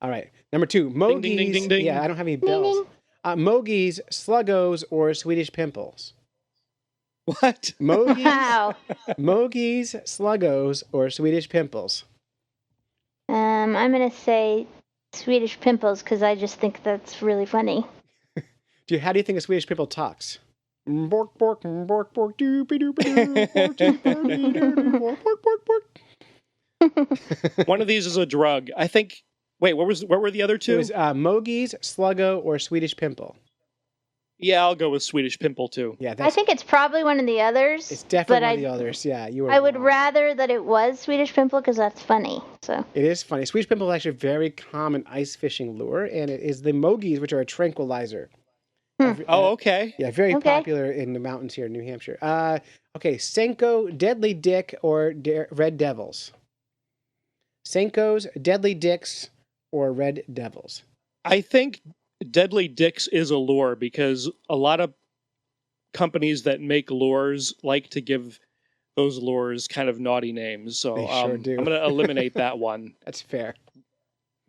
All right. Number two, mogies. Ding, ding, ding, ding. Yeah, I don't have any bells. Mogies, sluggos, or Swedish pimples? What? Mogies, Wow. mogies, sluggos, or Swedish pimples? I'm gonna say Swedish pimples because I just think that's really funny. How do you think a Swedish pimple talks? Bork, bork, bork, bork, doopy, doopy, doo, bork, doopy, doo, doo, bork, bork, bork. One of these is a drug. I think. Wait, what were the other two? It was mogies, sluggo, or Swedish pimple. Yeah, I'll go with Swedish pimple too. Yeah, I think it's probably one of the others. it's definitely but one of the others. Yeah, you were. I would wrong. rather that it was Swedish pimple because that's funny. So. It is funny. Swedish pimple is actually a very common ice fishing lure, and it is the mogies, which are a tranquilizer. Oh, okay. Yeah, very popular in the mountains here in New Hampshire. Okay, Senko, Deadly Dick, or Red Devils? Senkos, Deadly Dicks, or Red Devils? I think Deadly Dicks is a lure because a lot of companies that make lures like to give those lures kind of naughty names. So They sure do. I'm going to eliminate that one. That's fair.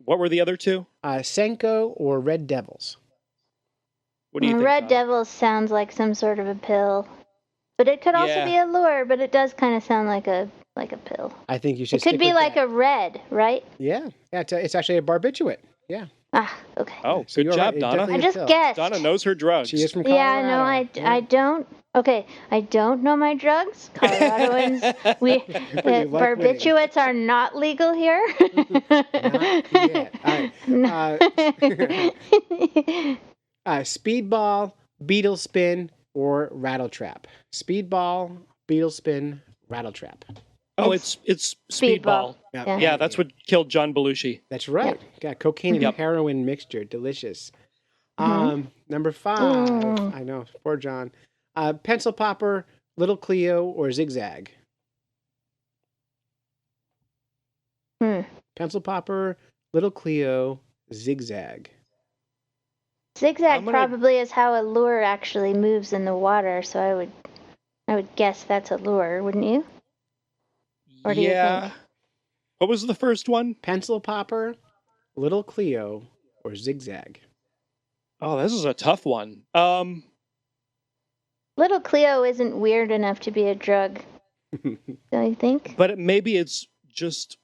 What were the other two? Senko or Red Devils? What do you think? Red Don? Devil sounds like some sort of a pill, but it could also Yeah. be a lure. But it does kind of sound like a pill. I think you should. It could stick be with like that. a red, right? Yeah. It's actually a barbiturate. Yeah. Ah, okay. Oh, So good you're job, right. It Donna. definitely I is just a pill. guessed. Donna knows her drugs. She is from Colorado. Yeah, no, I don't. Okay, I don't know my drugs. Coloradoans, like winning. barbiturates are not legal here. Not yet. All right. Speedball, beetle spin, or rattle trap. Speedball, beetle spin, rattle trap. Oh, it's Speedball. Yeah. Yeah, that's what killed John Belushi. That's right. Got cocaine and Yep. heroin mixture. Delicious. Number 5. I know. Poor John. Pencil popper, little Cleo, or zigzag. Pencil popper, little Cleo, zigzag. Zigzag probably is how a lure actually moves in the water, so I would guess that's a lure, wouldn't you? Or do you think? What was the first one? Pencil popper, little Cleo, or zigzag. Oh, this is a tough one. Little Cleo isn't weird enough to be a drug, don't you think? But maybe it's just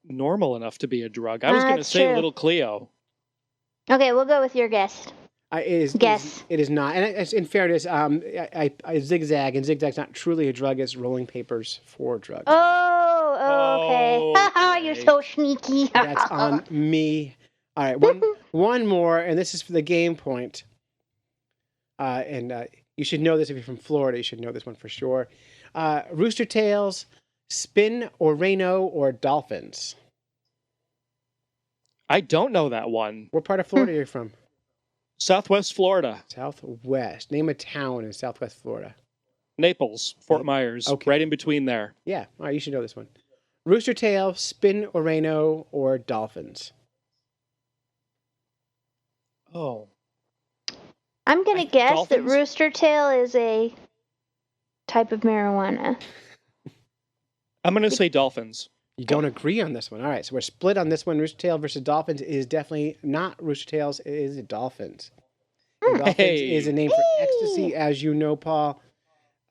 normal enough to be a drug. I was going to That's say true. Little Cleo. Okay, we'll go with your guess. Guess. It is not. And in fairness, I zigzag, and zigzag's not truly a drug. It's rolling papers for drugs. Oh, okay. Haha, you're so sneaky. That's on me. All right, one more, and this is for the game point. And you should know this if you're from Florida. You should know this one for sure. Rooster tails, spin or Reno or dolphins. I don't know that one. What part of Florida are you from? Southwest Florida. Southwest. Name a town in Southwest Florida. Naples, Fort Myers, Okay. right in between there. Yeah, all right, you should know this one. Rooster tail, spin or Reno or dolphins. Oh. I'm going to guess that dolphins? rooster tail is a type of marijuana. I'm going to say dolphins. You don't agree on this one. All right, so we're split on this one. Rooster tail versus dolphins is definitely not rooster tails. It is dolphins. And dolphins is a name for ecstasy, as you know, Paul.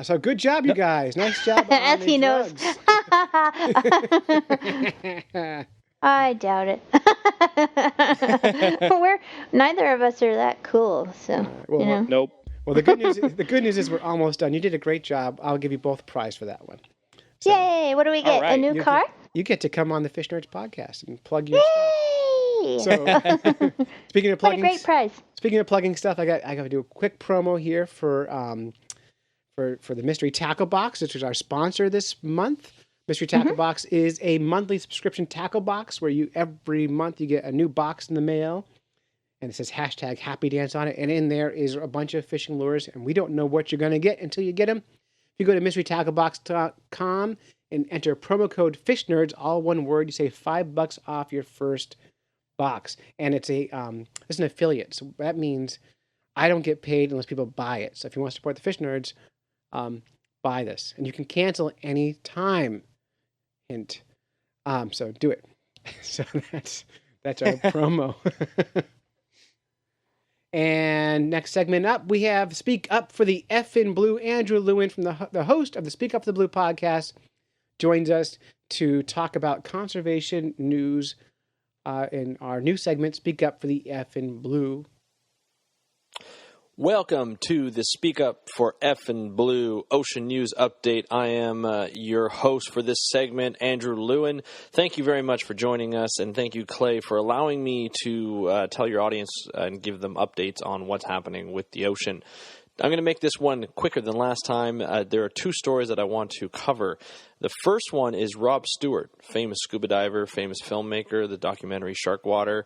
So good job, you guys. Nice job on As the he knows. drugs. I doubt it. Neither of us are that cool, so well, you know. Nope. Well, the good news is we're almost done. You did a great job. I'll give you both a prize for that one. So, Yay! What do we get? All right. A new car? You get to come on the Fish Nerds podcast and plug your Yay! stuff. So, speaking of What a plugging, great prize. speaking of plugging stuff, I got to do a quick promo here for the Mystery Tackle Box, which is our sponsor this month. Mystery Tackle Box is a monthly subscription tackle box where every month you get a new box in the mail, and it says hashtag Happy Dance on it, and in there is a bunch of fishing lures, and we don't know what you're going to get until you get them. If you go to mysterytacklebox.com and enter promo code FishNerds, all one word, you save $5 off your first box, and it's an affiliate, so that means I don't get paid unless people buy it. So if you want to support the Fish Nerds, buy this, and you can cancel any time. Hint. So do it. So that's our promo. And next segment up, we have Speak Up for the F in Blue. Andrew Lewin, from the host of the Speak Up for the Blue podcast, joins us to talk about conservation news in our new segment, Speak Up for the F in Blue. Welcome to the Speak Up for F and Blue Ocean News Update. I am your host for this segment, Andrew Lewin. Thank you very much for joining us, and thank you, Clay, for allowing me to tell your audience and give them updates on what's happening with the ocean. I'm going to make this one quicker than last time. There are two stories that I want to cover. The first one is Rob Stewart, famous scuba diver, famous filmmaker, the documentary Sharkwater.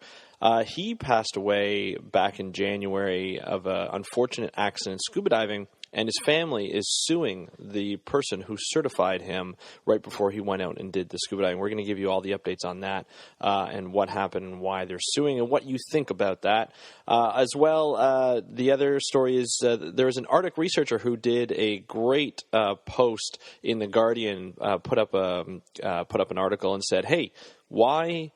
He passed away back in January of an unfortunate accident scuba diving and his family is suing the person who certified him right before he went out and did the scuba diving. We're going to give you all the updates on that and what happened and why they're suing and what you think about that. As well, the other story is there was an Arctic researcher who did a great post in The Guardian, put up an article and said, hey, why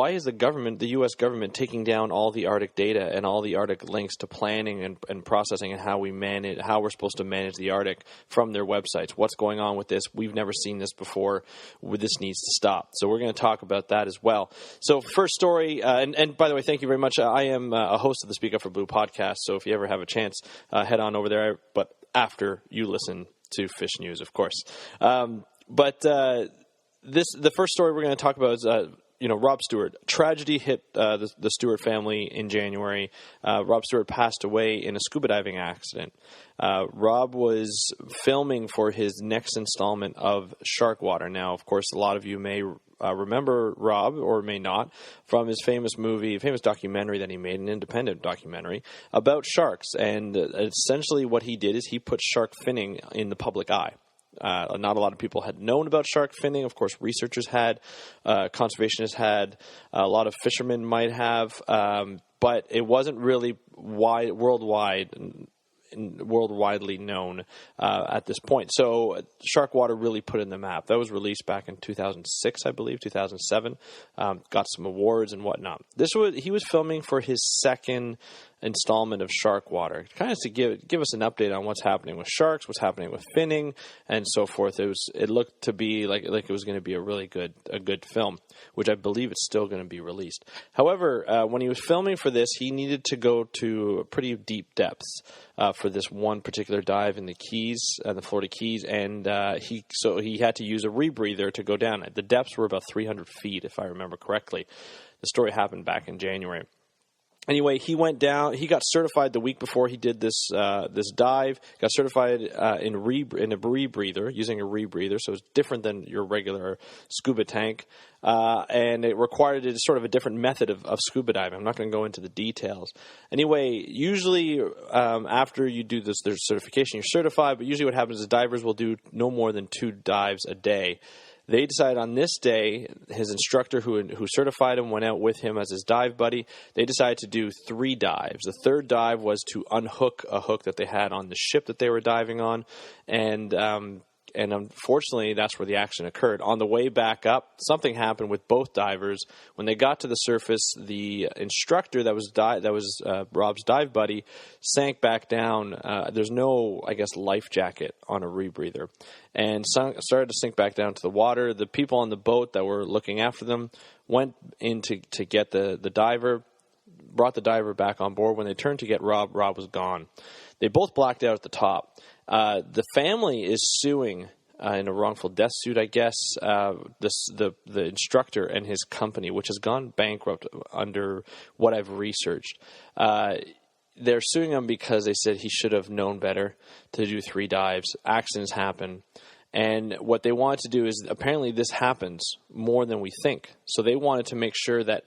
is the U.S. government taking down all the Arctic data and all the Arctic links to planning and processing and how we're supposed to manage the Arctic from their websites? What's going on with this? We've never seen this before. This needs to stop. So we're going to talk about that as well. So first story, and by the way, thank you very much. I am a host of the Speak Up for Blue podcast, so if you ever have a chance, head on over there, but after you listen to Fish News, of course. The first story we're going to talk about is Rob Stewart. Tragedy hit the Stewart family in January. Rob Stewart passed away in a scuba diving accident. Rob was filming for his next installment of Shark Water. Now, of course, a lot of you may remember Rob, or may not, from his famous documentary that he made, an independent documentary about sharks. And essentially what he did is he put shark finning in the public eye. Not a lot of people had known about shark finning. Of course, researchers had, conservationists had, a lot of fishermen might have, but it wasn't really worldwidely known at this point. So Shark Water really put in the map. That was released back in 2006, I believe, 2007. Got some awards and whatnot. He was filming for his second installment of Shark Water, kind of to give us an update on what's happening with sharks, what's happening with finning, and so forth. It looked to be like it was going to be a good film, which I believe it's still going to be released. However, when he was filming for this, he needed to go to pretty deep depths for this one particular dive in the Keys, the Florida Keys, and he had to use a rebreather to go down. The depths were about 300 feet, if I remember correctly. The story happened back in January. Anyway, he went down. He got certified the week before he did this dive. Got certified in a rebreather, using a rebreather, so it's different than your regular scuba tank, and it required sort of a different method of scuba diving. I'm not going to go into the details. Anyway, usually after you do this, there's certification. You're certified, but usually what happens is divers will do no more than 2 dives a day. They decided on this day, his instructor who certified him went out with him as his dive buddy. They decided to do 3 dives. The third dive was to unhook a hook that they had on the ship that they were diving on, and unfortunately, that's where the accident occurred. On the way back up, something happened with both divers. When they got to the surface, the instructor that was Rob's dive buddy sank back down. There's no, life jacket on a rebreather, and started to sink back down to the water. The people on the boat that were looking after them went in to get the diver, brought the diver back on board. When they turned to get Rob was gone. They both blacked out at the top. The family is suing in a wrongful death suit, I guess, the instructor and his company, which has gone bankrupt under what I've researched. They're suing him because they said he should have known better to do 3 dives. Accidents happen. And what they wanted to do is, apparently this happens more than we think. So they wanted to make sure that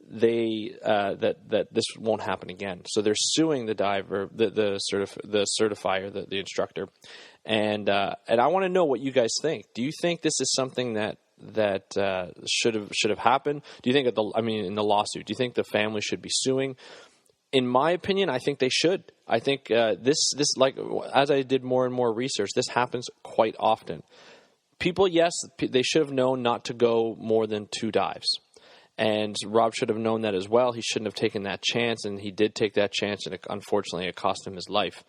that this won't happen again. So they're suing the diver, the certifier, the instructor, and I want to know what you guys think. Do you think this is something that should have happened? Do you think in the lawsuit? Do you think the family should be suing? In my opinion, I think they should. I think this as I did more and more research, this happens quite often. People, yes, they should have known not to go more than 2 dives. And Rob should have known that as well. He shouldn't have taken that chance, and he did take that chance, and unfortunately it cost him his life.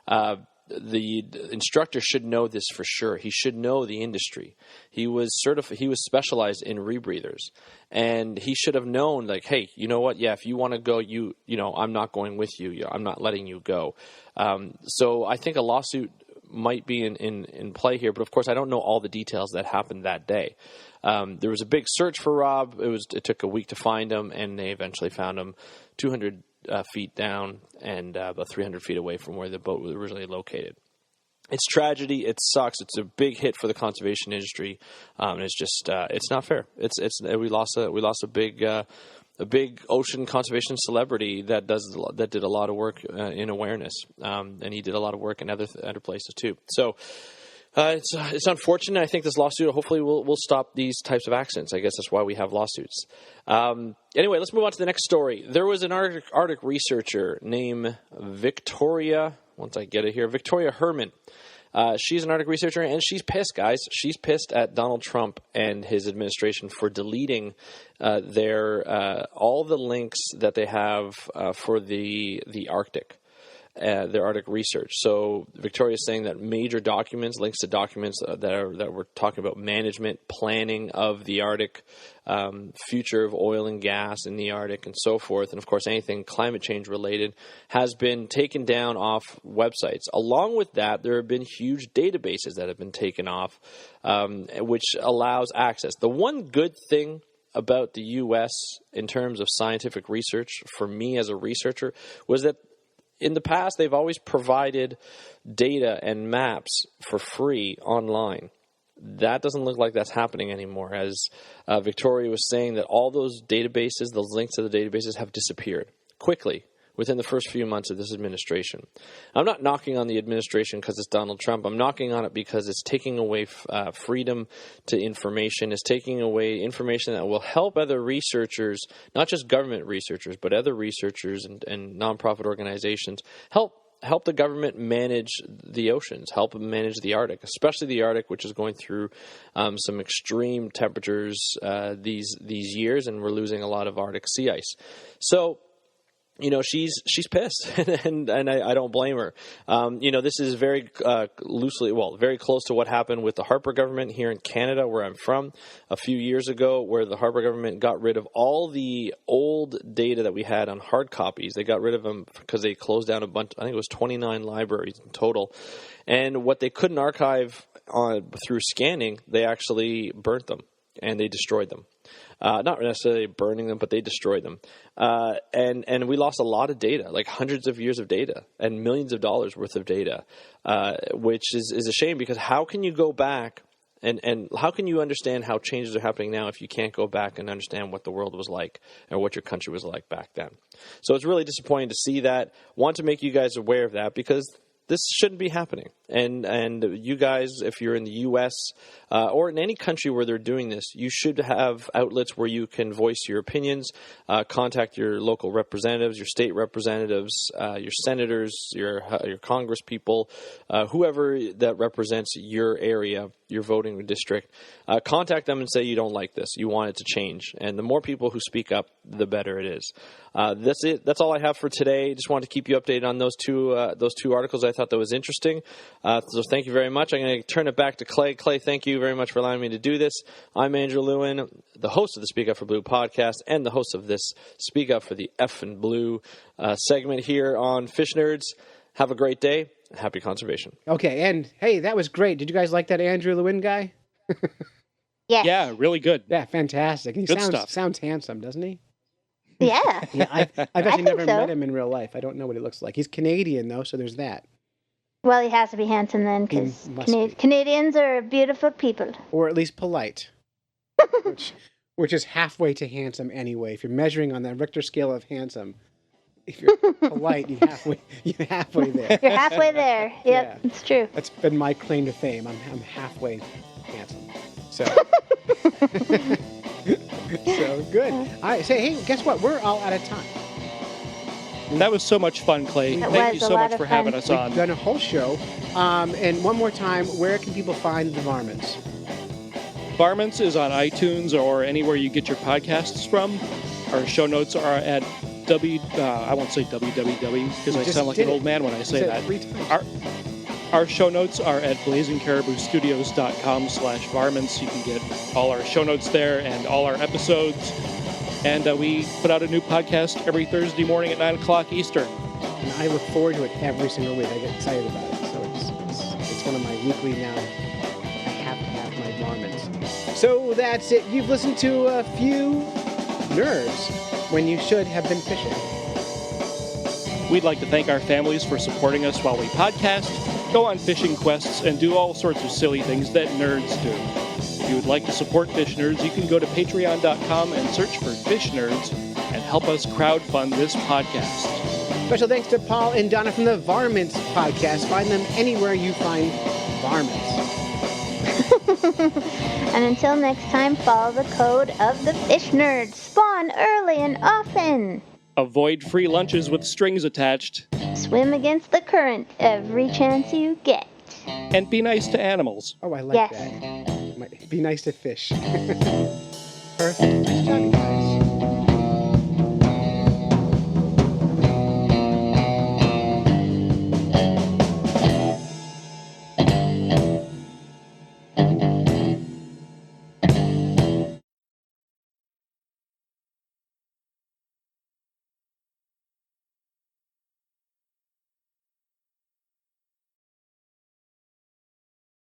The instructor should know this for sure. He should know the industry. He was specialized in rebreathers, and he should have known, hey, you know what? Yeah, if you want to go, I'm not going with you. I'm not letting you go. So I think a lawsuit might be in play here, but of course I don't know all the details that happened that day. There was a big search for Rob. It took a week to find him, and they eventually found him 200 feet down and about 300 feet away from where the boat was originally located. It's tragedy. It sucks. It's a big hit for the conservation industry. And it's just it's not fair. We lost a a big ocean conservation celebrity that did a lot of work in awareness, and he did a lot of work in other places too. So it's unfortunate. I think this lawsuit hopefully will stop these types of accidents. I guess that's why we have lawsuits. Anyway, let's move on to the next story. There was an Arctic researcher named Victoria. Once I get it here, Victoria Herman. She's an Arctic researcher, and she's pissed, guys. She's pissed at Donald Trump and his administration for deleting all the links that they have for the Arctic. Their Arctic research. So Victoria is saying that major documents, links to documents that were talking about management, planning of the Arctic, future of oil and gas in the Arctic, and so forth, and of course anything climate change related, has been taken down off websites. Along with that, there have been huge databases that have been taken off, which allows access. The one good thing about the U.S. in terms of scientific research, for me as a researcher, was that in the past, they've always provided data and maps for free online. That doesn't look like that's happening anymore. As Victoria was saying, that all those databases, those links to the databases have disappeared quickly within the first few months of this administration. I'm not knocking on the administration because it's Donald Trump. I'm knocking on it because it's taking away freedom to information. It's taking away information that will help other researchers, not just government researchers, but other researchers and nonprofit organizations, help the government manage the oceans, help them manage the Arctic, especially the Arctic, which is going through some extreme temperatures these years, and we're losing a lot of Arctic sea ice. So, she's pissed, and I don't blame her. This is very very close to what happened with the Harper government here in Canada, where I'm from, a few years ago, where the Harper government got rid of all the old data that we had on hard copies. They got rid of them because they closed down a bunch. I think it was 29 libraries in total, and what they couldn't archive through scanning, they actually burnt them and they destroyed them. Not necessarily burning them, but they destroyed them. And we lost a lot of data, like hundreds of years of data and millions of dollars worth of data, which is a shame, because how can you go back and how can you understand how changes are happening now if you can't go back and understand what the world was like or what your country was like back then? So it's really disappointing to see that. Want to make you guys aware of that, because this shouldn't be happening. And you guys, if you're in the U.S. Or in any country where they're doing this, you should have outlets where you can voice your opinions, contact your local representatives, your state representatives, your senators, your Congress people, whoever that represents your area, your voting district. Contact them and say you don't like this, you want it to change. And the more people who speak up, the better it is. That's it. That's all I have for today. Just wanted to keep you updated on those two articles I thought that was interesting. So thank you very much. I'm going to turn it back to Clay. Clay, thank you very much for allowing me to do this. I'm Andrew Lewin, the host of the Speak Up for Blue podcast and the host of this Speak Up for the F and Blue segment here on Fish Nerds. Have a great day. Happy conservation. Okay, and hey, that was great. Did you guys like that Andrew Lewin guy? Yes. Yeah, really good. Yeah, fantastic. He Good stuff. sounds handsome, doesn't he? Yeah. Yeah, I've actually think never so. met him in real life. I don't know what he looks like. He's Canadian, though, so there's that. Well, he has to be handsome then, because He must be. Canadians are beautiful people. Or at least polite. which is halfway to handsome anyway. If you're measuring on that Richter scale of handsome, if you're polite, you're halfway there. You're halfway there. Yep, Yeah. it's true. That's been my claim to fame. I'm halfway handsome. So, so good. All right, hey, guess what? We're all out of time. That was so much fun, Clay. That Thank was you a so lot much of for fun. having us on. We've done a whole show. And one more time, where can people find the Varmints? Varmints is on iTunes or anywhere you get your podcasts from. Our show notes are at I won't say www because I just sound like did an it. old man when I You say said it that. 3 times. Our show notes are at blazingcariboustudios.com/varmints. You can get all our show notes there and all our episodes. And we put out a new podcast every Thursday morning at 9 o'clock Eastern. And I look forward to it every single week. I get excited about it. So it's one of my weekly now. I have to have my Varmints. So that's it. You've listened to a few nerds when you should have been fishing. We'd like to thank our families for supporting us while we podcast, go on fishing quests, and do all sorts of silly things that nerds do. If you would like to support Fish Nerds, you can go to patreon.com and search for Fish Nerds and help us crowdfund this podcast. Special thanks to Paul and Donna from the Varmints podcast. Find them anywhere you find varmints. And until next time, follow the code of the fish nerds. Spawn early and often. Avoid free lunches with strings attached. Swim against the current every chance you get. And be nice to animals. Oh, I like Yes. that. Be nice to fish. Perfect. Nice job, you guys.